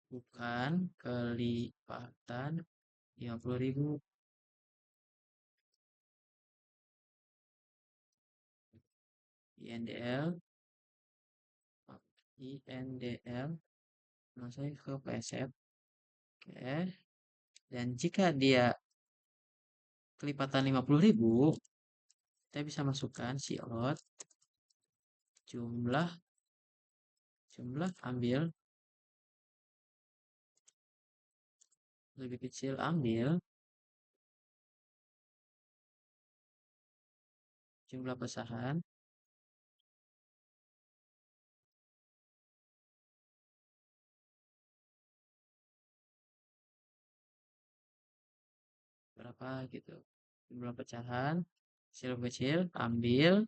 Bukan kelipatan 50.000. INDL langsung ke PSF. Oke. Dan jika dia kelipatan 50.000, kita bisa masukkan cout jumlah ambil lebih kecil ambil jumlah pecahan berapa gitu. Jumlah pecahan kecil kecil ambil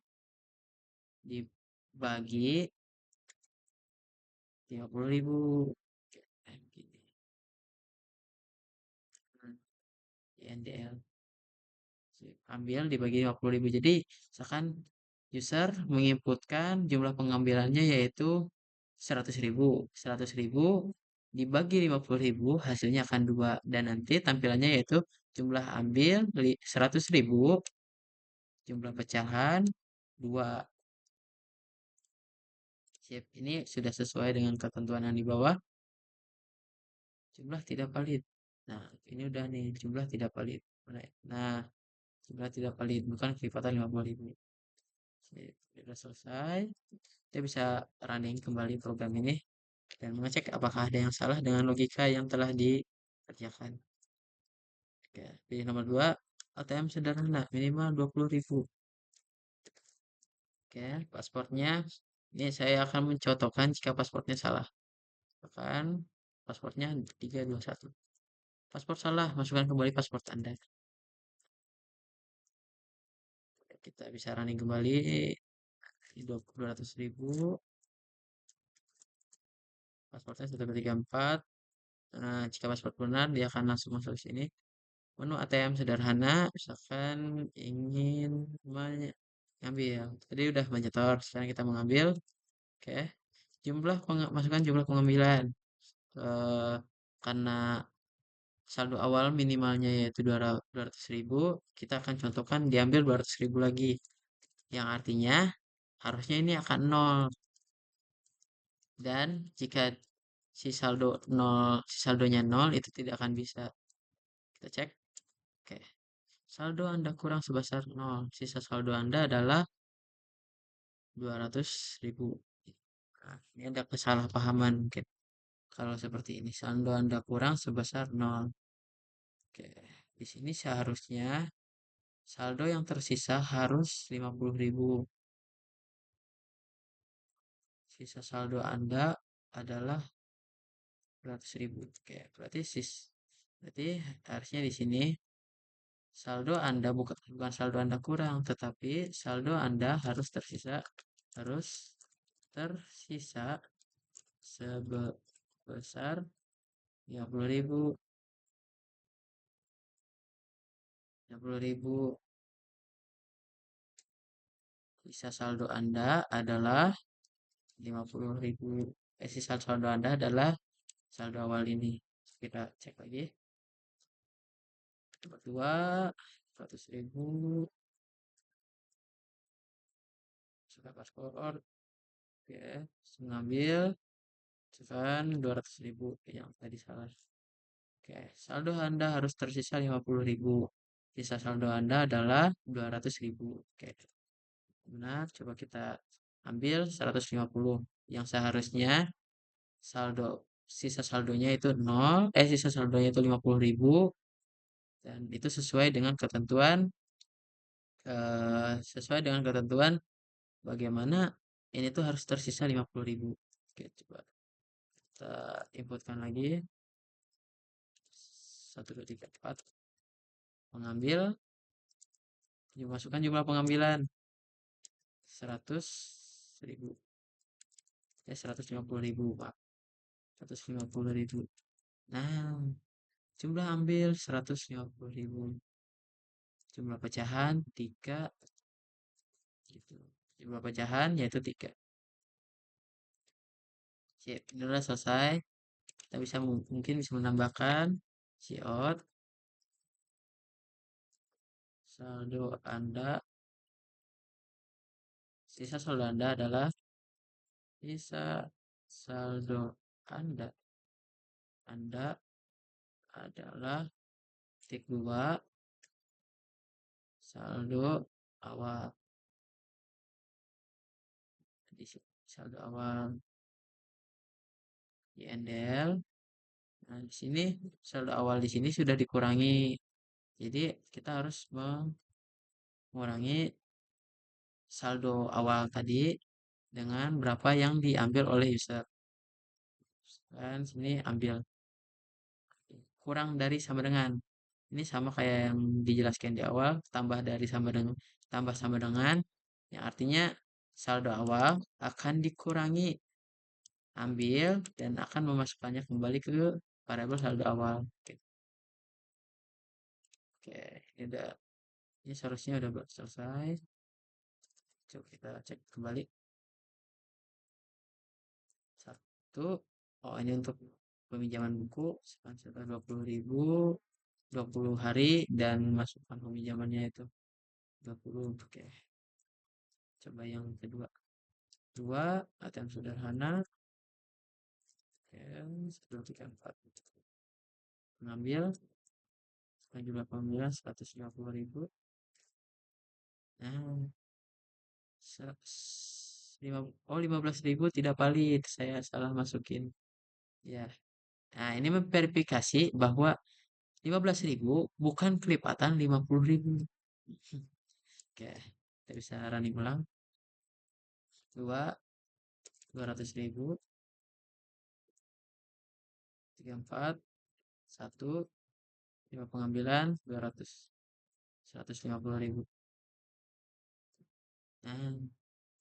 dibagi 50.000. Gini. INDL ambil dibagi 50.000. Jadi misalkan user menginputkan jumlah pengambilannya yaitu 100.000. 100.000 dibagi 50.000 hasilnya akan 2 dan nanti tampilannya yaitu jumlah ambil 100.000 jumlah pecahan 2. Sip, ini sudah sesuai dengan ketentuan yang di bawah. Jumlah tidak valid. Nah, ini udah nih jumlah tidak valid. Nah, jumlah tidak valid bukan kelipatan 50.000. Sudah selesai. Kita bisa running kembali program ini dan mengecek apakah ada yang salah dengan logika yang telah dikerjakan. Oke, pilih nomor 2, ATM sederhana minimal 20.000. Oke, paspornya ini saya akan mencontohkan jika paspornya salah. Misalkan paspornya 321. Paspor salah, masukkan kembali paspor Anda. Kita bisa running kembali 200.000. Paspornya 134. Nah, jika paspor benar, dia akan langsung masuk ke sini. Menu ATM sederhana, misalkan ingin mengambil. Tadi udah menyetor, sekarang kita mengambil. Oke, masukkan jumlah pengambilan. Eh, karena saldo awal minimalnya yaitu 200.000, kita akan contohkan diambil 200.000 lagi. Yang artinya harusnya ini akan 0. Dan jika si saldonya 0 itu tidak akan bisa. Kita cek. Oke. Saldo Anda kurang sebesar 0. Sisa saldo Anda adalah 200.000. Nah, ini ada kesalahpahaman mungkin. Kalau seperti ini, saldo Anda kurang sebesar 0. Oke. Di sini seharusnya saldo yang tersisa harus 50.000. Sisa saldo Anda adalah 200.000. Oke, berarti harusnya di sini saldo Anda bukan saldo Anda kurang, tetapi saldo Anda harus tersisa sebesar 50.000. 50.000. Sisa saldo Anda adalah 50.000. Sisa saldo Anda adalah saldo awal ini. Kita cek lagi. Nomor 2, 100.000. Sudah paspor. Oke, mengambil. Misalkan 200.000 yang tadi salah. Oke, saldo Anda harus tersisa 50.000. Sisa saldo Anda adalah 200.000. Oke, benar. Coba kita ambil 150. Yang seharusnya sisa saldonya itu 0. Sisa saldonya itu 50.000. Dan itu sesuai dengan ketentuan bagaimana ini tuh harus tersisa 50.000. Oke, coba kita inputkan lagi. 1, 2, 3, 4. Mengambil, masukkan jumlah pengambilan 100.000. 150.000, Pak. 150.000. Nah, jumlah ambil 150.000. Jumlah pecahan 3 gitu. Jumlah pecahan yaitu 3. Sip, ini sudah selesai. Kita mungkin bisa menambahkan out saldo Anda. Sisa saldo Anda adalah sisa saldo Anda adalah titik 2 saldo awal. Di saldo awal INDL Nah, di sini saldo awal di sini sudah dikurangi. Jadi kita harus mengurangi saldo awal tadi dengan berapa yang diambil oleh user. Dan sini ambil kurang dari sama dengan. Ini sama kayak yang dijelaskan di awal, tambah dari sama dengan tambah sama dengan yang artinya saldo awal akan dikurangi ambil dan akan memasukkannya kembali ke variabel saldo awal. Oke, oke, ini seharusnya udah selesai. Coba kita cek kembali. Satu, oh ini untuk peminjaman buku sekitar 20.000, 20 hari dan masukkan peminjamannya itu 20. Oke, coba yang kedua. Dua, ATM sederhana. Oke, 1, 3, 4. Mengambil jumlah pemilihan 150.000. Nah, oh 15.000 tidak valid. Saya salah masukin. Ya. Nah, ini memverifikasi bahwa 15.000 bukan kelipatan 50.000. Oke, kita bisa running ulang. 2, 200.000. 3, 4. 1, 5 pengambilan 200. 150.000. Nah,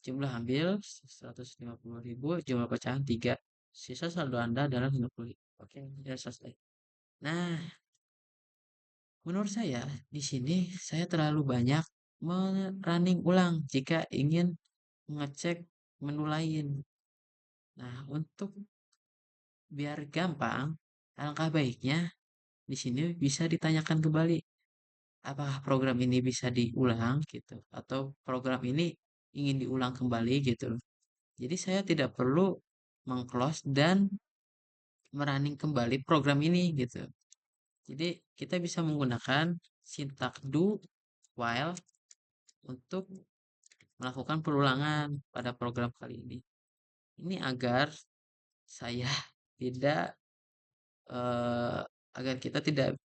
jumlah ambil 150.000, jumlah pecahan 3. Sisa saldo Anda adalah 50.000. Oke, sudah selesai. Nah, menurut saya di sini saya terlalu banyak running ulang jika ingin mengecek menu lain. Nah, untuk biar gampang, alangkah baiknya di sini bisa ditanyakan kembali apakah program ini bisa diulang gitu atau program ini ingin diulang kembali gitu. Jadi saya tidak perlu mengclose dan merunning kembali program ini gitu. Jadi kita bisa menggunakan sintak do while untuk melakukan perulangan pada program kali ini. Ini agar saya tidak eh, agar kita tidak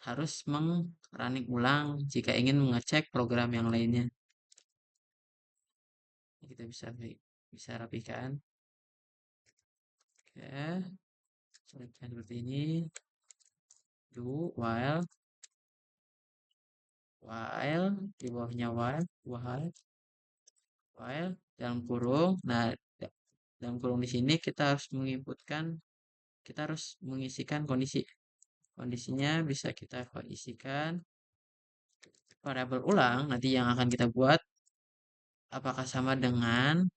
harus running ulang jika ingin mengecek program yang lainnya. Kita bisa rapikan. Oke, seperti ini. Do while di bawahnya while dalam kurung. Nah, dalam kurung di sini kita harus kita harus mengisikan kondisi. Kondisinya bisa kita isikan variabel ulang nanti yang akan kita buat apakah sama dengan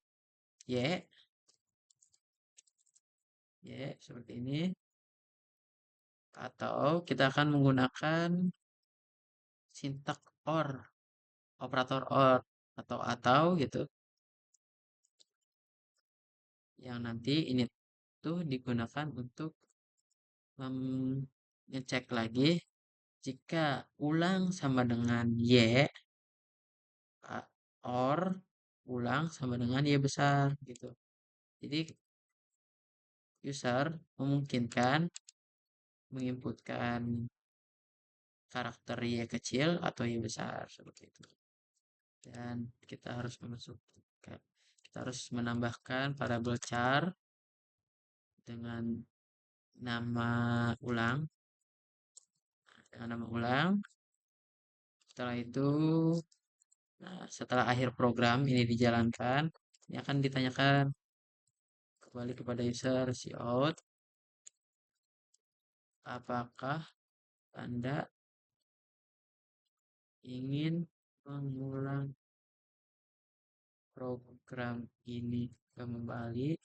y seperti ini atau kita akan menggunakan sintak or, operator or atau gitu yang nanti ini tuh digunakan untuk ngecek lagi jika ulang sama dengan y or ulang sama dengan y besar gitu. Jadi user memungkinkan menginputkan karakter y kecil atau y besar seperti itu. Dan kita harus menambahkan variabel char dengan nama ulang setelah itu setelah akhir program ini dijalankan ini akan ditanyakan kembali kepada user cout apakah Anda ingin mengulang program ini kembali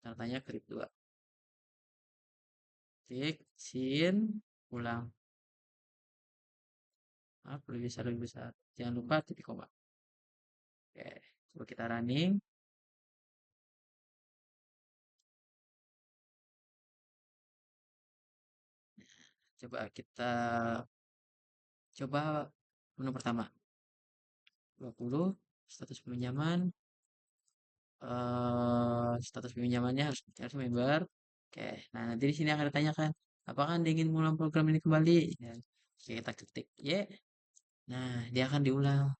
tanya klik 2 klik sin ulang lebih besar jangan lupa titik koma. Oke, coba kita running. Coba kita coba menu pertama. 20 status peminjaman status peminjamannya harus member Oke, nah nanti di sini akan ditanyakan, apakah Anda ingin mengulang program ini kembali? Ya, oke, kita ketik Y. Nah, dia akan diulang.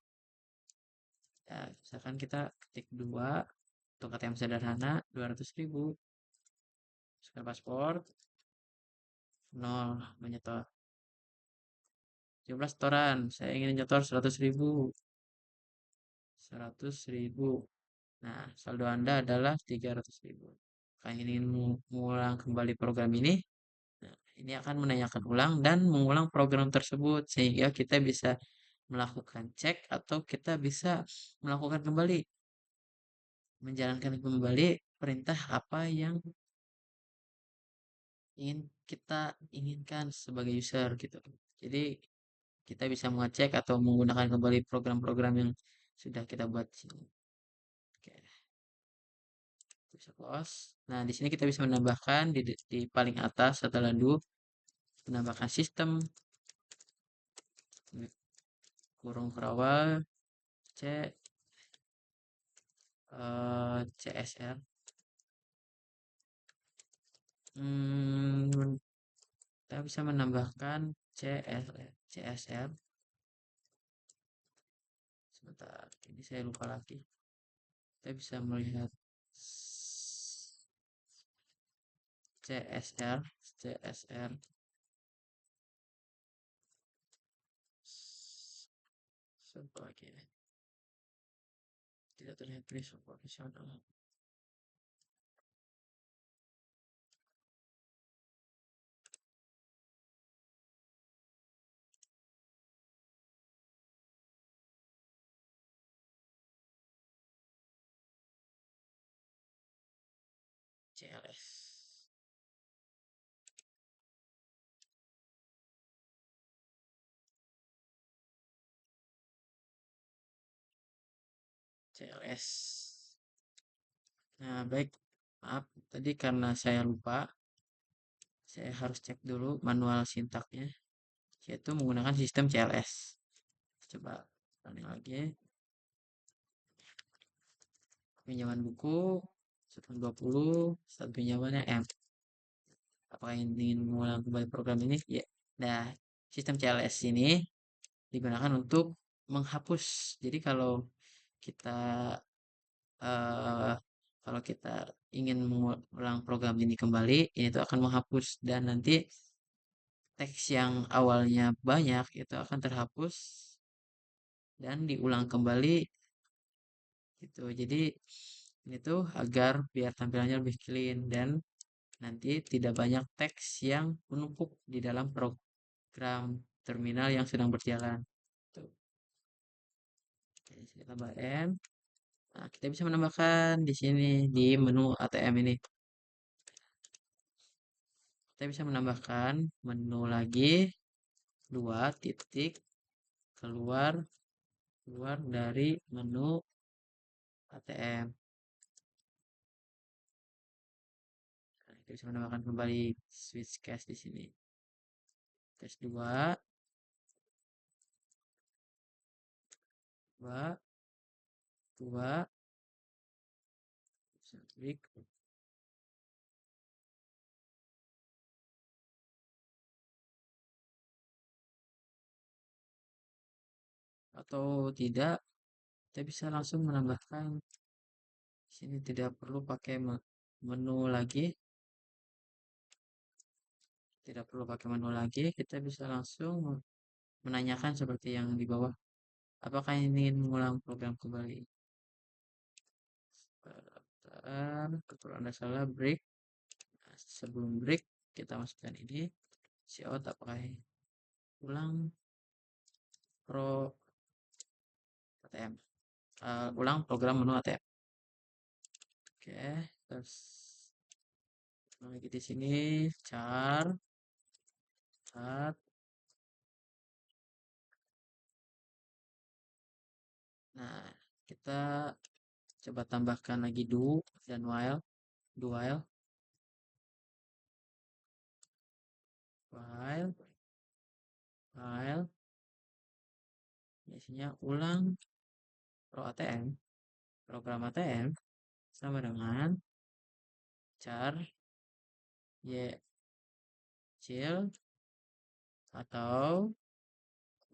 Ya, misalkan kita ketik 2 untuk ATM sederhana 200.000. Masukkan paspor, 0 menyetor. Jumlah setoran, saya ingin nyetor 100.000. 100.000. Nah, saldo Anda adalah 300.000. Kalian ingin mengulang kembali program ini, nah, ini akan menanyakan ulang dan mengulang program tersebut sehingga kita bisa melakukan cek atau kita bisa melakukan kembali, menjalankan kembali perintah apa yang ingin kita inginkan sebagai user gitu. Jadi kita bisa mengecek atau menggunakan kembali program-program yang sudah kita buat di sini. Oke, bisa close. Nah, di sini kita bisa menambahkan di paling atas setelah do, menambahkan sistem kurung kerawal c CSR. Hmm, kita bisa menambahkan CSR. Sebentar, ini saya lupa lagi. Kita bisa melihat CSR siapa lagi ya? Tidak terlihat profesional. CLS. CLS. Nah, baik. Maaf, tadi karena saya lupa, saya harus cek dulu manual sintaknya, yaitu menggunakan sistem CLS. Coba running lagi. Pinjaman buku 120, start pinjamannya M. Apakah ingin mengulang kembali program ini? Ya. Nah, sistem CLS ini digunakan untuk menghapus. Jadi kita eh, kalau kita ingin mengulang program ini kembali, ini tuh akan menghapus dan nanti teks yang awalnya banyak itu akan terhapus dan diulang kembali gitu. Jadi ini tuh agar biar tampilannya lebih clean dan nanti tidak banyak teks yang menumpuk di dalam program terminal yang sedang berjalan. Tuh. Oke, saya tambah N. Nah, kita bisa menambahkan di sini di menu ATM ini. Kita bisa menambahkan menu lagi 2 titik keluar keluar dari menu ATM. Nah, kita bisa menambahkan kembali switch cache di sini. Cache 2, 2, 2, klik atau tidak, kita bisa langsung menambahkan di sini tidak perlu pakai menu lagi, tidak perlu pakai menu lagi, kita bisa langsung menanyakan seperti yang di bawah, apakah ingin mengulang program kembali. Kalau Anda salah break. Nah, sebelum break kita masukkan ini cout apakah ulang pro ATM. Ulang program menu ATM. Oke, terus lagi di sini char cut. Nah, kita coba tambahkan lagi do dan while while biasanya ulang program ATM sama dengan char Y kecil atau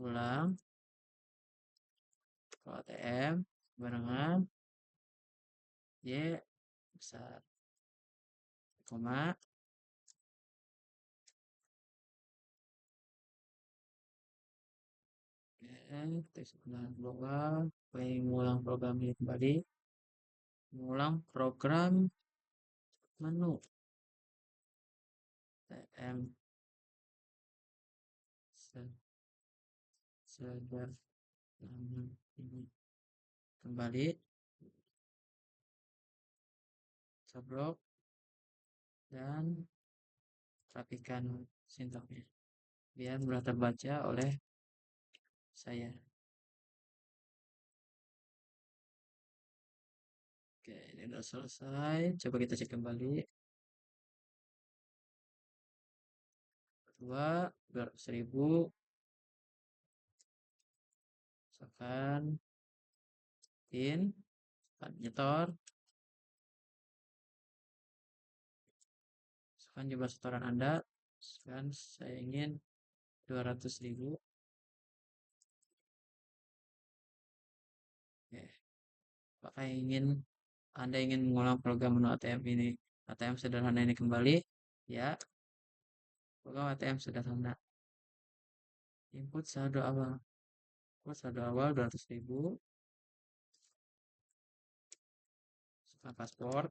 ulang ke ATM barengan Y besar, koma, tes ulang global, mengulang program ini kembali, mengulang program menu ATM sederhana ini kembali, sablok, dan rapikan sintaknya biar mudah terbaca oleh saya. Oke, ini udah selesai. Coba kita cek kembali. Kedua, 200.000. Misalkan pin, nyetor. Misalkan jumlah setoran Anda. Misalkan saya ingin 200.000. Oke. Apakah Anda ingin mengulang program menu ATM ini, ATM sederhana ini kembali? Ya, program ATM sederhana. Input saldo awal. Input saldo awal 200.000. Misalkan paspor.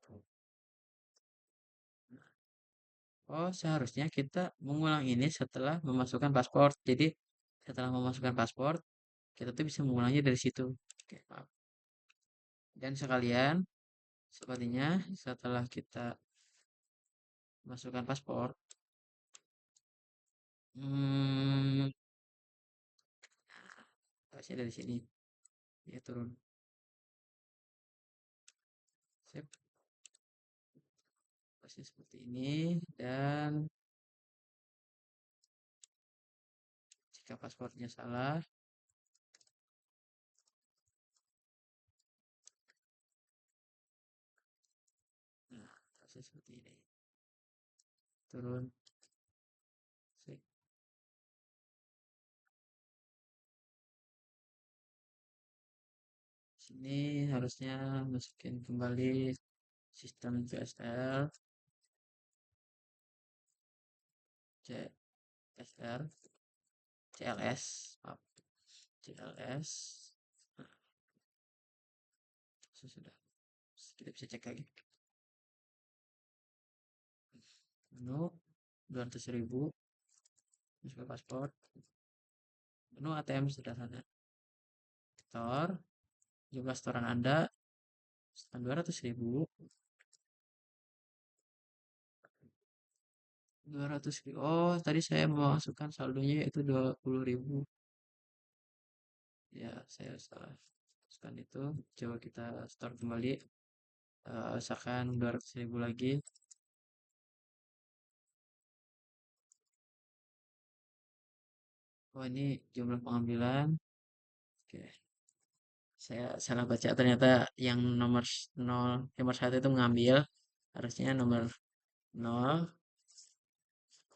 Oh, seharusnya kita mengulang ini setelah memasukkan paspor. Jadi, setelah memasukkan paspor, kita tuh bisa mengulangnya dari situ. Oke, maaf. Dan sekalian, sepertinya setelah kita masukkan paspor, hmm, harusnya dari sini, ya turun. Sip, pasti seperti ini. Dan jika paspornya salah, nah, pasti seperti ini. Turun. Sip. Sini harusnya masukin kembali sistem CSR, CSR, CLS, maaf, CLS. Nah, sudah. Kita bisa cek lagi. Menu 200.000, masuk paspor. Menu ATM sederhana. Store, jumlah setoran Anda 200.000. 200.000. Oh, tadi saya memasukkan saldonya yaitu 20.000. Ya, saya salah. Masukkan itu. Coba kita store kembali. Usahakan 200.000 lagi. Oh, ini jumlah pengambilan. Oke. Saya salah baca. Ternyata yang nomor 0, nomor 1 itu mengambil. Harusnya nomor 0.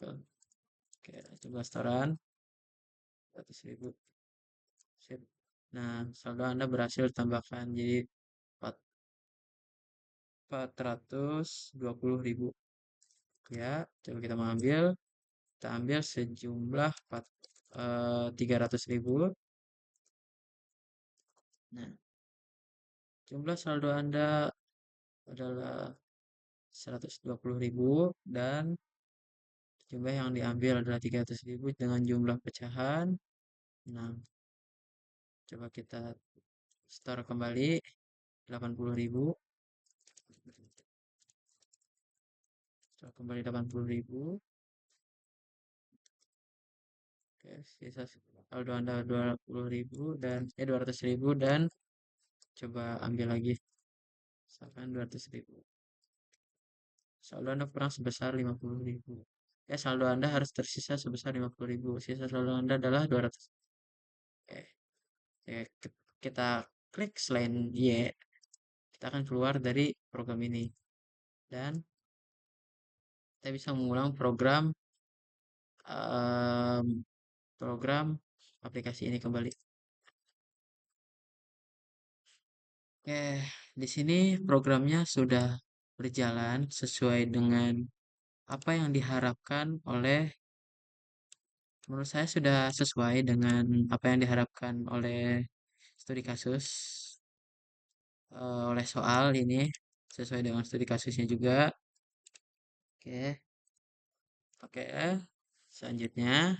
Oke, coba setoran. 100.000. Sip. Nah, saldo Anda berhasil ditambahkan jadi 420.000. Ya, coba kita mengambil. Kita ambil sejumlah 300.000. Nah, jumlah saldo Anda adalah 120.000 dan jumlah yang diambil adalah 300.000 dengan jumlah pecahan 6. Coba kita store kembali 80.000. Store kembali 80.000. Oke, sisa saldo Anda 20.000 dan 200.000 dan coba ambil lagi misalkan 200.000. Saldo Anda kurang sebesar 50.000. Ya, saldo Anda harus tersisa sebesar 50.000. Sisa saldo Anda adalah 200. Oke, ya, kita klik selain Y, kita akan keluar dari program ini. Dan kita bisa mengulang em, program aplikasi ini kembali. Oke, di sini programnya sudah berjalan sesuai dengan apa yang diharapkan oleh, menurut saya sudah sesuai dengan apa yang diharapkan oleh studi kasus, oleh soal ini, sesuai dengan studi kasusnya juga. Oke, oke. Selanjutnya,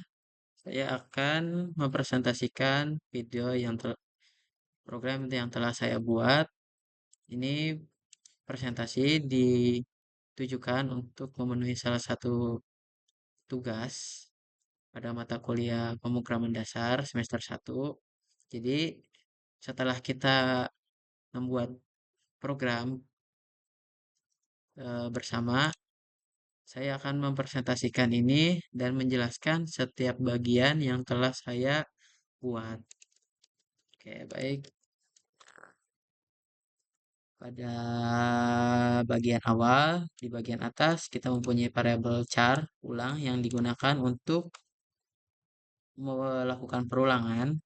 saya akan mempresentasikan program yang telah saya buat. Ini presentasi ditujukan untuk memenuhi salah satu tugas pada mata kuliah pemrograman dasar semester 1. Jadi, setelah kita membuat program bersama, saya akan mempresentasikan ini dan menjelaskan setiap bagian yang telah saya buat. Oke, baik. Pada bagian awal, di bagian atas, kita mempunyai variabel char ulang yang digunakan untuk melakukan perulangan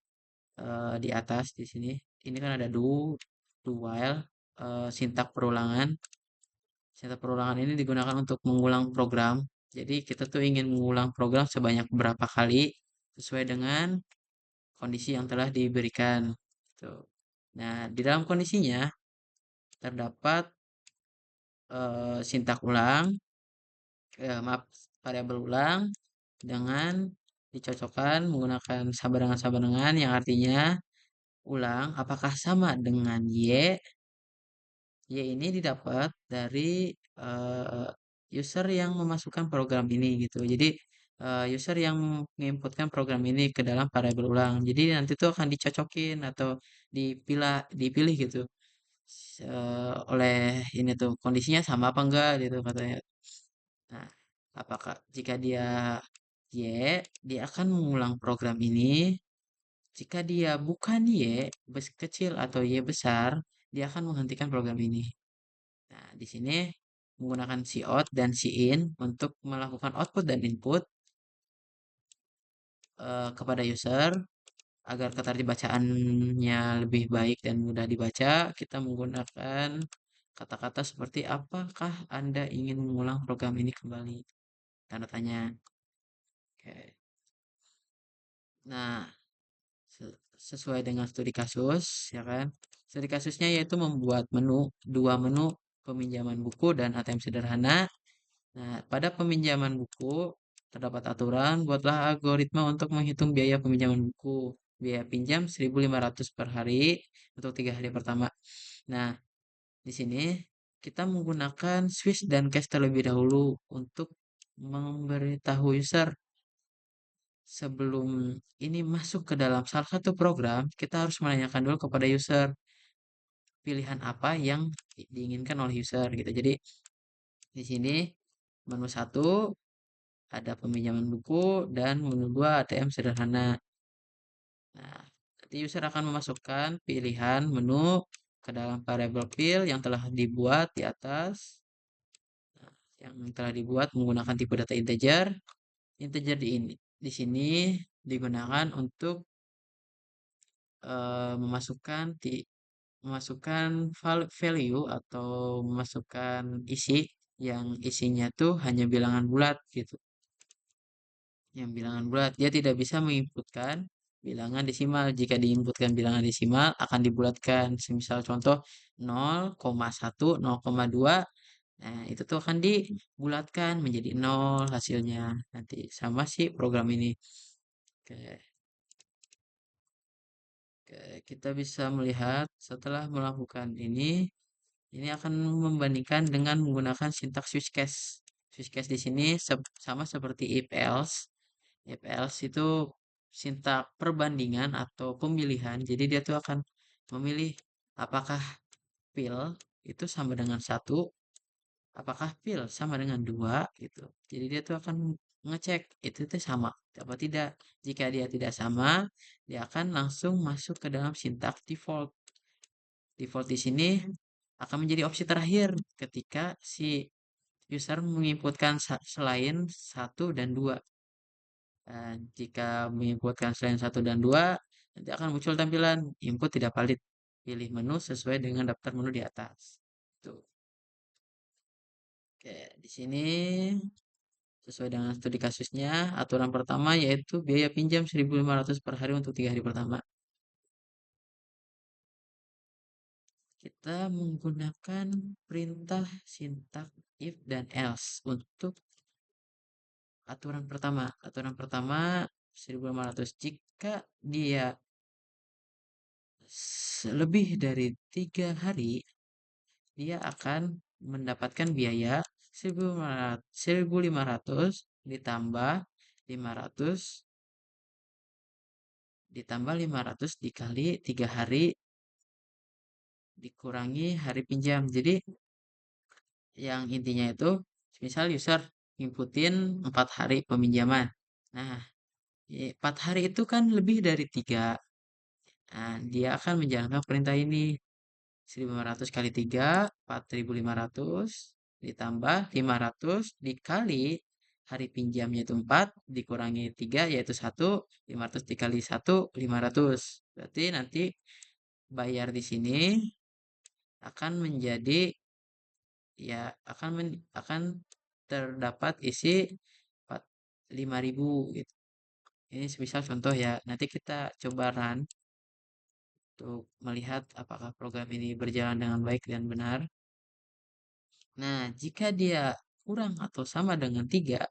di atas di sini. Ini kan ada do while, sintak perulangan. Sintak perulangan ini digunakan untuk mengulang program. Jadi kita tuh ingin mengulang program sebanyak berapa kali sesuai dengan kondisi yang telah diberikan. Tuh. Nah, di dalam kondisinya terdapat sintak ulang, maaf, variabel ulang dengan dicocokkan menggunakan sabarangan-sabarangan yang artinya ulang apakah sama dengan Y. Y ini didapat dari user yang memasukkan program ini gitu. Jadi user yang menginputkan program ini ke dalam variabel ulang. Jadi nanti tuh akan dicocokin atau dipilih gitu oleh ini tuh kondisinya sama apa enggak gitu katanya. Nah, apakah jika dia Y, dia akan mengulang program ini. Jika dia bukan kecil atau Y besar, dia akan menghentikan program ini. Nah, di sini menggunakan cout dan cin untuk melakukan output dan input kepada user agar keterbacaannya lebih baik dan mudah dibaca. Kita menggunakan kata-kata seperti apakah Anda ingin mengulang program ini kembali? Tanda tanya. Oke. Nah, sesuai dengan studi kasus, ya kan? Studi kasusnya yaitu membuat dua menu peminjaman buku dan ATM sederhana. Nah, pada peminjaman buku terdapat aturan, buatlah algoritma untuk menghitung biaya peminjaman buku. Biaya pinjam 1.500 per hari untuk 3 hari pertama. Nah, di sini kita menggunakan Swiss dan cache terlebih dahulu untuk memberitahu user sebelum ini masuk ke dalam salah satu program, kita harus menanyakan dulu kepada user pilihan apa yang diinginkan oleh user gitu. Jadi di sini menu satu ada peminjaman buku dan menu 2 ATM sederhana. Nah, nanti user akan memasukkan pilihan menu ke dalam variabel fill yang telah dibuat di atas. Nah, yang telah dibuat menggunakan tipe data integer. Integer di sini digunakan untuk memasukkan value atau memasukkan isi yang isinya tuh hanya bilangan bulat gitu. Yang bilangan bulat, dia tidak bisa menginputkan bilangan desimal. Jika diinputkan bilangan desimal akan dibulatkan. Semisal contoh 0,1, 0,2. Nah, itu tuh akan dibulatkan menjadi 0 hasilnya. Nanti sama sih program ini. Oke. Oke, kita bisa melihat setelah melakukan ini akan membandingkan dengan menggunakan sintaks use case. Use case di sini sama seperti if else. If else itu sintak perbandingan atau pemilihan. Jadi dia tuh akan memilih apakah pil itu sama dengan satu, apakah pil sama dengan dua gitu. Jadi dia tuh akan ngecek itu tuh sama apa tidak. Jika dia tidak sama, dia akan langsung masuk ke dalam sintak default. Default di sini akan menjadi opsi terakhir ketika si user menginputkan selain satu dan dua. Jika menginputkan selain satu dan dua, nanti akan muncul tampilan input tidak valid. Pilih menu sesuai dengan daftar menu di atas. Tuh. Oke, di sini sesuai dengan studi kasusnya, aturan pertama yaitu biaya pinjam 1.500 per hari untuk 3 hari pertama. Kita menggunakan perintah sintak if dan else untuk aturan pertama. Aturan pertama 1.500 jika dia lebih dari 3 hari, dia akan mendapatkan biaya 1.500 ditambah 500 dikali 3 hari dikurangi hari pinjam. Jadi yang intinya itu misal user inputin 4 hari peminjaman. Nah, 4 hari itu kan lebih dari 3. Nah, dia akan menjalankan perintah ini. 1.500 kali 3, 4.500 ditambah 500 dikali hari pinjamnya itu 4 dikurangi 3 yaitu 1, 500 dikali 1 500. Berarti nanti bayar di sini akan menjadi ya akan terdapat isi 5.000 gitu. Ini semisal contoh ya. Nanti kita coba run untuk melihat apakah program ini berjalan dengan baik dan benar. Nah, jika dia kurang atau sama dengan 3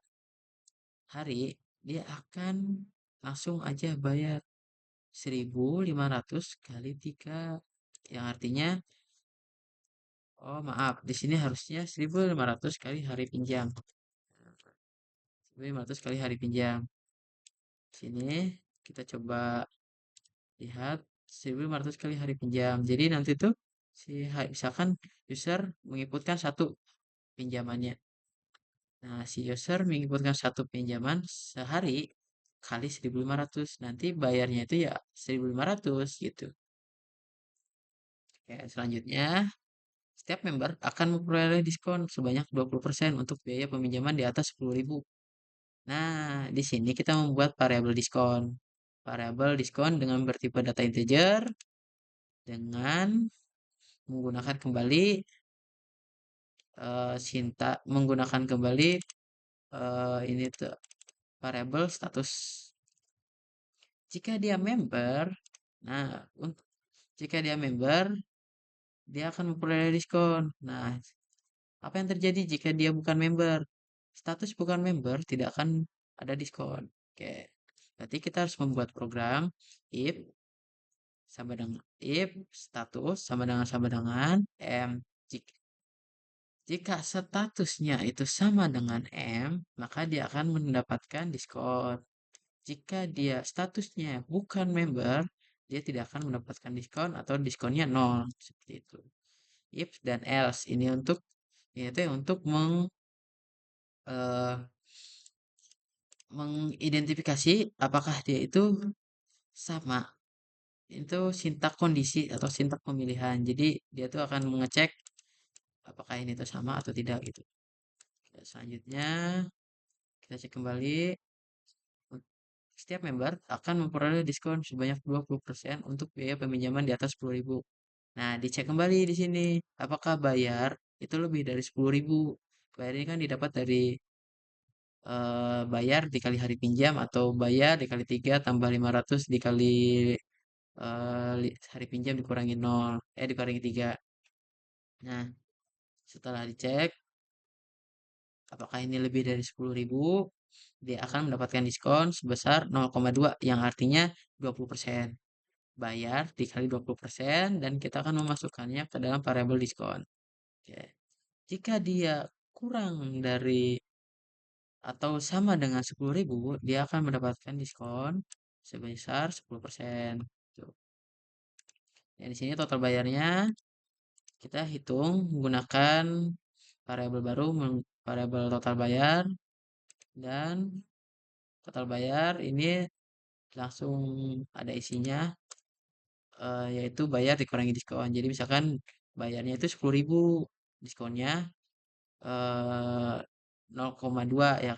hari, dia akan langsung aja bayar 1.500 kali 3. Yang artinya, oh maaf, di sini harusnya 1.500 kali hari pinjam. 1.500 kali hari pinjam. Sini kita coba lihat 1.500 kali hari pinjam. Jadi nanti tuh misalkan user menginputkan satu pinjamannya. Nah, si user menginputkan satu pinjaman sehari kali 1.500. Nanti bayarnya itu ya 1.500 gitu. Oke, selanjutnya setiap member akan memperoleh diskon sebanyak 20% untuk biaya peminjaman di atas 10.000. Nah, di sini kita membuat variabel diskon. Variabel diskon dengan bertipe data integer dengan menggunakan kembali menggunakan kembali ini tuh variabel status. Jika dia member, nah jika dia member, dia akan memperoleh diskon. Nah, apa yang terjadi jika dia bukan member? Status bukan member tidak akan ada diskon. Oke, berarti kita harus membuat program if if status sama dengan m. Jika statusnya itu sama dengan M, maka dia akan mendapatkan diskon. Jika dia statusnya bukan member, dia tidak akan mendapatkan diskon atau diskonnya 0. Seperti itu. If dan else ini tuh untuk eh, mengidentifikasi apakah dia itu sama. Itu sintak kondisi atau sintak pemilihan. Jadi dia tuh akan mengecek apakah ini tuh sama atau tidak gitu. Selanjutnya kita cek kembali. Setiap member akan memperoleh diskon sebanyak 20% untuk biaya peminjaman di atas 10.000. Nah, dicek kembali di sini. Apakah bayar itu lebih dari 10.000? Bayar ini kan didapat dari bayar dikali hari pinjam atau bayar dikali 3 tambah 500 dikali hari pinjam dikurangi 0. Dikurangi 3. Nah, setelah dicek apakah ini lebih dari 10.000, dia akan mendapatkan diskon sebesar 0,2 yang artinya 20%. Bayar dikali 20% dan kita akan memasukkannya ke dalam variabel diskon. Oke. Jika dia kurang dari atau sama dengan 10.000, dia akan mendapatkan diskon sebesar 10%. Tuh. Ya, di sini total bayarnya kita hitung menggunakan variabel baru, variabel total bayar dan total bayar ini langsung ada isinya yaitu bayar dikurangi diskon. Jadi misalkan bayarnya itu 10.000, diskonnya eh, 0,2 ya,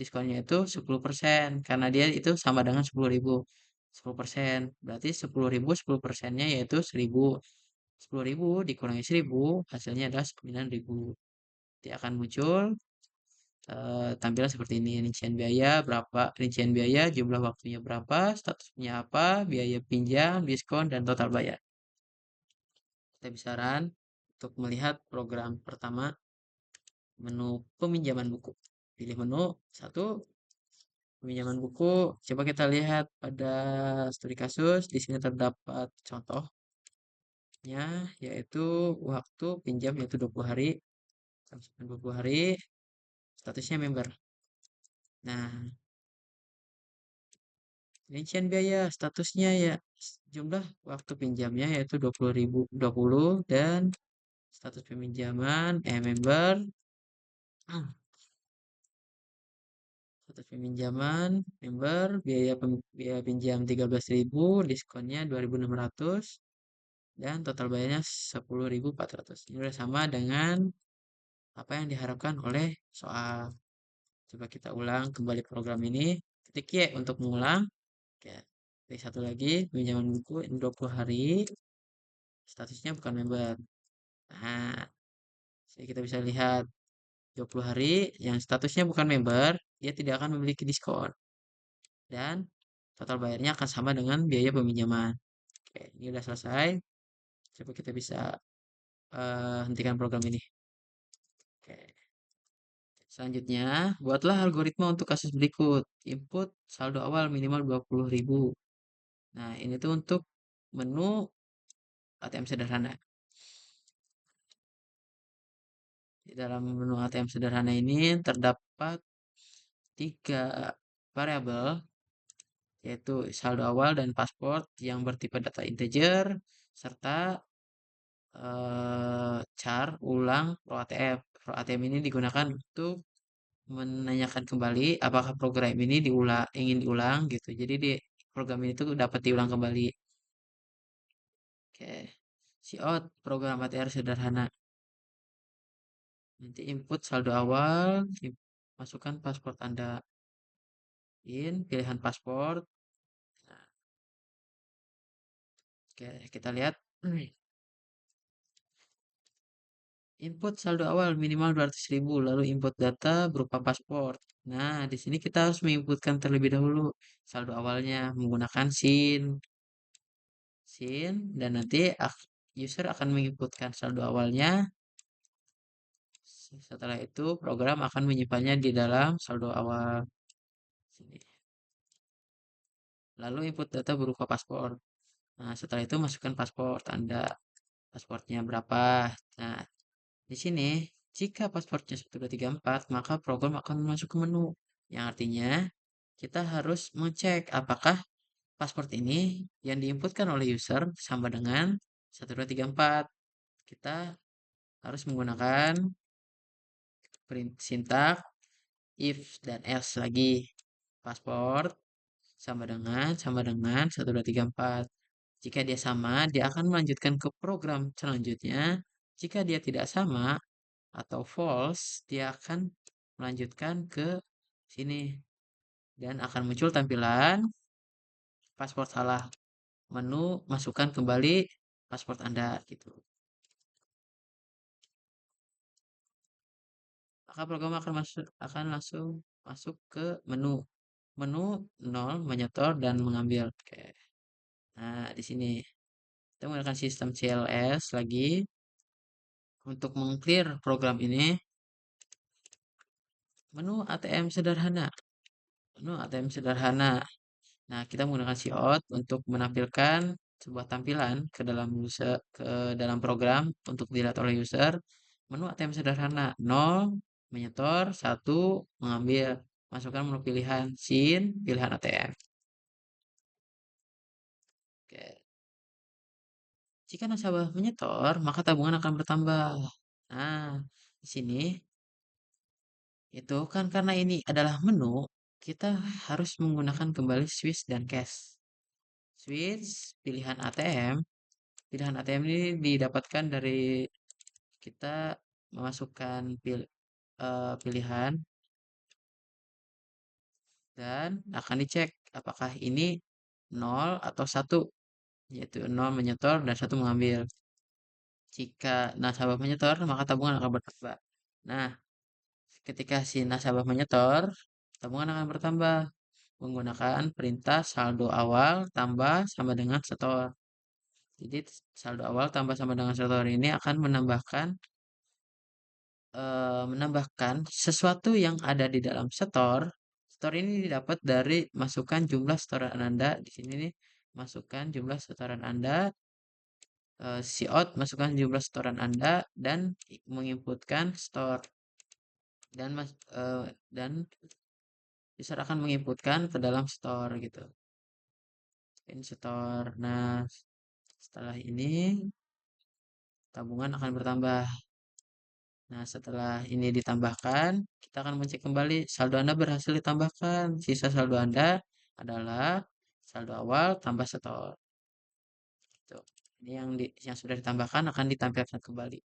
diskonnya itu 10% karena dia itu sama dengan 10.000. 10%. Berarti 10.000 10%-nya yaitu 1.000. 10.000 dikurangi 1.000 hasilnya adalah 9.000. Nanti akan muncul tampilan seperti ini. Rincian biaya berapa, rincian biaya, jumlah waktunya berapa, statusnya apa, biaya pinjam, diskon, dan total bayar. Kita bisa run untuk melihat program pertama, menu peminjaman buku. Pilih menu satu, peminjaman buku. Coba kita lihat pada studi kasus. Di sini terdapat contohnya, yaitu waktu pinjam yaitu 20 hari, sampai 20 hari, statusnya member. Nah, rincian biaya statusnya ya jumlah waktu pinjamnya yaitu 20.000, 20, dan status peminjaman member. Status peminjaman member, biaya pinjam 13.000, diskonnya 2.600, dan total bayarnya 10.400. Ini sudah sama dengan apa yang diharapkan oleh soal. Coba kita ulang kembali program ini. Ketik Y untuk mengulang. Oke. Klik satu lagi, pinjaman buku ini 20 hari. Statusnya bukan member. Nah, jadi kita bisa lihat 20 hari yang statusnya bukan member, dia tidak akan memiliki diskon. Dan total bayarnya akan sama dengan biaya peminjaman. Oke, ini udah selesai. Coba kita bisa hentikan program ini. Oke. Selanjutnya, buatlah algoritma untuk kasus berikut. Input saldo awal minimal 20.000. Nah, ini tuh untuk menu ATM sederhana. Di dalam menu ATM sederhana ini terdapat tiga variabel, yaitu saldo awal dan paspor yang bertipe data integer, serta char ulang pro ATM. Pro ATM ini digunakan untuk menanyakan kembali apakah program ini ingin diulang gitu. Jadi di program ini tuh dapat diulang kembali. Oke. Cout program ATR sederhana. Nanti input saldo awal, masukkan paspor Anda. Pilihan paspor. Nah, oke, kita lihat. Input saldo awal minimal 200.000, lalu input data berupa paspor. Nah, di sini kita harus menginputkan terlebih dahulu saldo awalnya menggunakan SIN, dan nanti user akan menginputkan saldo awalnya. Setelah itu program akan menyimpannya di dalam saldo awal. Sini. Lalu input data berupa paspor. Nah, setelah itu masukkan paspor Anda. Pasportnya berapa? Nah, di sini jika pasportnya 1234, maka program akan masuk ke menu. Yang artinya kita harus mengecek apakah paspor ini yang diinputkan oleh user sama dengan 1234. Kita harus menggunakan sintak if dan else lagi. Paspor sama dengan 1234. Jika dia sama, dia akan melanjutkan ke program selanjutnya. Jika dia tidak sama atau false, dia akan melanjutkan ke sini dan akan muncul tampilan paspor salah. Menu masukkan kembali paspor Anda gitu. Maka program akan langsung masuk ke menu. Menu 0 menyetor dan mengambil. Oke. Nah, di sini kita menggunakan sistem CLS lagi untuk mengclear program ini. Menu ATM sederhana. Menu ATM sederhana. Nah, kita menggunakan cout untuk menampilkan sebuah tampilan ke dalam program untuk dilihat oleh user. Menu ATM sederhana 0 menyetor, 1 mengambil. Masukkan menu pilihan SIN, pilihan ATM. Oke. Jika nasabah menyetor, maka tabungan akan bertambah. Nah, di sini itu kan karena ini adalah menu, kita harus menggunakan kembali switch dan cash. Switch, pilihan ATM. Pilihan ATM ini didapatkan dari kita memasukkan pilihan dan akan dicek apakah ini nol atau satu, yaitu nol menyetor dan satu mengambil. Jika nasabah menyetor, maka tabungan akan bertambah. Nah, ketika si nasabah menyetor, tabungan akan bertambah menggunakan perintah saldo awal tambah sama dengan setor. Jadi saldo awal tambah sama dengan setor ini akan menambahkan sesuatu yang ada di dalam setor. Setor ini didapat dari masukan jumlah setoran Anda. Di sini nih, masukkan jumlah setoran Anda, out masukkan jumlah setoran Anda dan menginputkan store dan user akan menginputkan ke dalam store gitu. In store. Nah, setelah ini tabungan akan bertambah. Nah, setelah ini ditambahkan, kita akan mencek kembali saldo Anda berhasil ditambahkan. Sisa saldo Anda adalah saldo awal tambah setor. Tuh. Ini yang sudah ditambahkan akan ditampilkan kembali.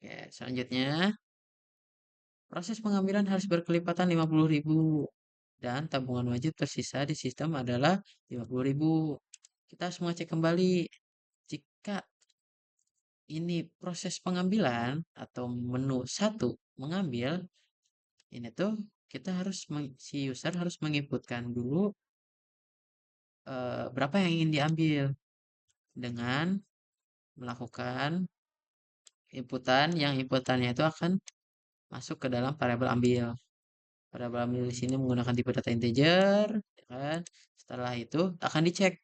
Oke, selanjutnya proses pengambilan harus berkelipatan 50.000 dan tabungan wajib tersisa di sistem adalah 50.000. Kita harus mengecek kembali jika ini proses pengambilan atau menu satu mengambil, ini tuh kita harus si user harus menginputkan dulu berapa yang ingin diambil dengan melakukan inputan yang inputannya itu akan masuk ke dalam variabel ambil. Variabel ambil di sini menggunakan tipe data integer, ya kan? Setelah itu akan dicek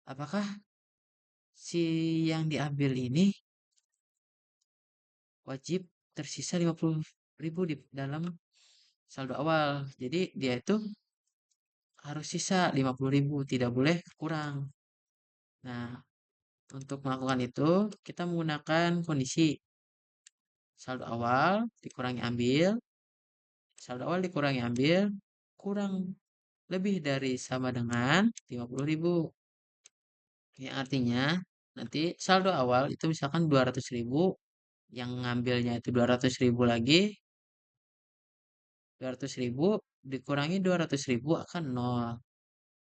apakah si yang diambil ini wajib tersisa 50.000 di dalam saldo awal. Jadi dia itu harus sisa 50.000, tidak boleh kurang. Nah, untuk melakukan itu kita menggunakan kondisi saldo awal dikurangi ambil, saldo awal dikurangi ambil, kurang lebih dari sama dengan 50.000. Yang artinya nanti saldo awal itu misalkan 200.000, yang ngambilnya itu 200.000 lagi, 200.000 dikurangi 200.000 akan 0.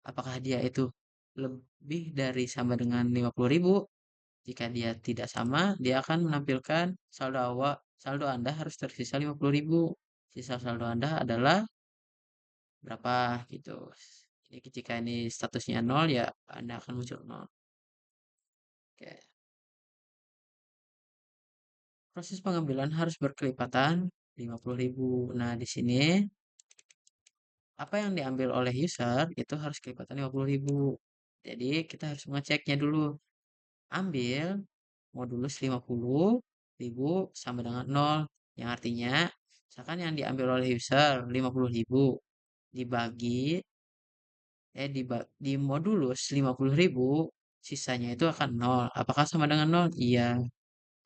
Apakah dia itu lebih dari sama dengan 50.000? Jika dia tidak sama, dia akan menampilkan saldo awal, saldo Anda harus tersisa 50.000. Sisa saldo Anda adalah berapa gitu. Jadi jika ini statusnya 0 ya Anda akan muncul 0. Oke. Proses pengambilan harus berkelipatan 50.000. Nah, di sini apa yang diambil oleh user itu harus kelipatan 50.000. Jadi kita harus mengeceknya dulu. Ambil modulus 50.000 sama dengan 0. Yang artinya, misalkan yang diambil oleh user 50.000 dibagi di modulus 50.000, sisanya itu akan 0. Apakah sama dengan 0? Iya,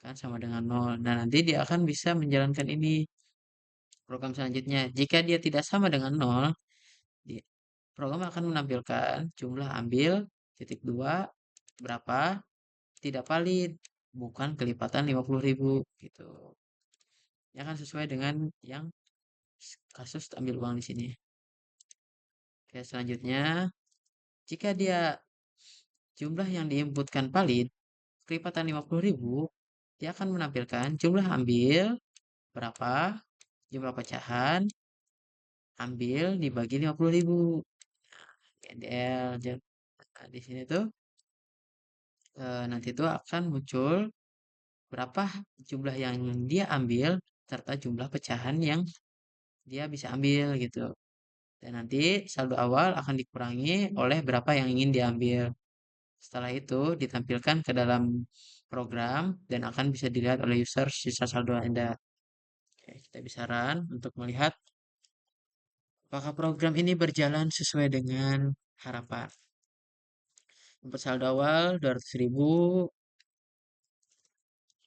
kan sama dengan 0. Nah, nanti dia akan bisa menjalankan ini program selanjutnya. Jika dia tidak sama dengan 0, program akan menampilkan jumlah ambil titik 2 berapa tidak valid, bukan kelipatan 50.000 gitu. Ya kan sesuai dengan yang kasus ambil uang di sini. Oke, selanjutnya jika dia jumlah yang diinputkan valid kelipatan 50.000, dia akan menampilkan jumlah ambil berapa, jumlah pecahan ambil dibagi 50.000. NDL. Nah, di sini tuh nanti tuh akan muncul berapa jumlah yang dia ambil serta jumlah pecahan yang dia bisa ambil gitu. Dan nanti saldo awal akan dikurangi oleh berapa yang ingin diambil. Setelah itu ditampilkan ke dalam program dan akan bisa dilihat oleh user sisa saldo Anda. Oke, kita bisa run untuk melihat apakah program ini berjalan sesuai dengan harapan. Untuk saldo awal 200.000,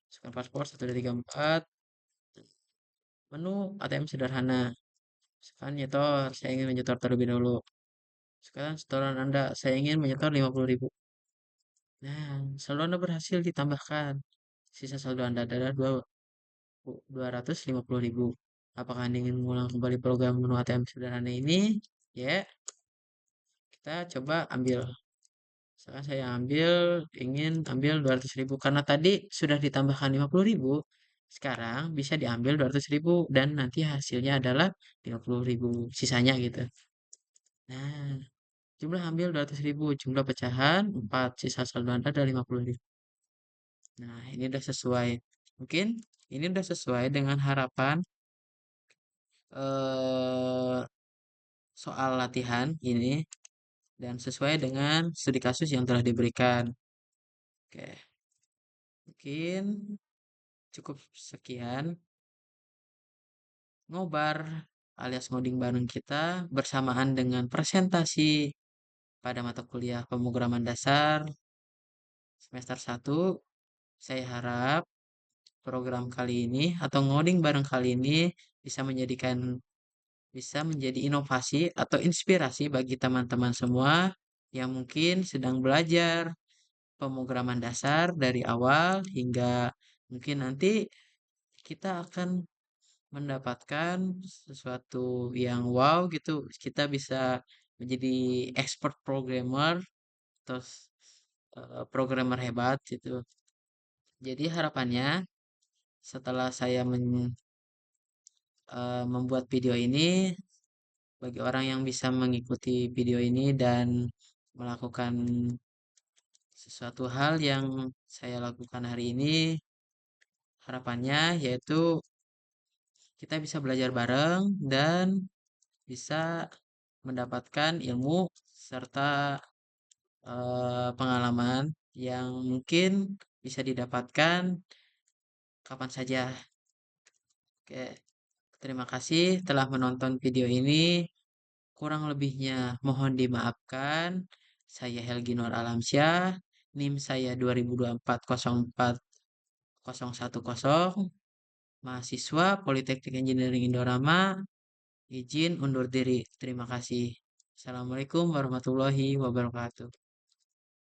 masukkan paspor 1234, menu ATM sederhana. Misalkan nyetor, saya ingin menyetor terlebih dahulu. Sekarang setoran Anda, saya ingin menyetor 50.000. Nah, saldo Anda berhasil ditambahkan. Sisa saldo Anda adalah 250.000. Apakah Anda ingin mengulang kembali program menu ATM sederhana ini? Ya, kita coba ambil. Misalkan saya ingin ambil 200.000 karena tadi sudah ditambahkan 50.000. Sekarang bisa diambil 200.000 dan nanti hasilnya adalah 50.000 sisanya gitu. Nah, jumlah ambil 200.000, jumlah pecahan 4, sisa saldo Anda ada 50.000. Nah, ini udah sesuai. Mungkin ini udah sesuai dengan harapan eh, soal latihan ini dan sesuai dengan studi kasus yang telah diberikan. Oke, mungkin cukup sekian ngobar alias ngoding bareng kita bersamaan dengan presentasi pada mata kuliah pemrograman dasar semester 1. Saya harap program kali ini atau ngoding bareng kali ini bisa bisa menjadi inovasi atau inspirasi bagi teman-teman semua yang mungkin sedang belajar pemrograman dasar dari awal hingga mungkin nanti kita akan mendapatkan sesuatu yang wow gitu. Kita bisa menjadi expert programmer atau programmer hebat gitu. Jadi harapannya setelah saya membuat video ini bagi orang yang bisa mengikuti video ini dan melakukan sesuatu hal yang saya lakukan hari ini, harapannya yaitu kita bisa belajar bareng dan bisa mendapatkan ilmu serta pengalaman yang mungkin bisa didapatkan kapan saja. Oke, terima kasih telah menonton video ini. Kurang lebihnya mohon dimaafkan. Saya Helgi Nur Alamsyah, NIM saya 2024 04 010, mahasiswa Politeknik Engineering Indorama. Izin undur diri. Terima kasih. Assalamualaikum warahmatullahi wabarakatuh.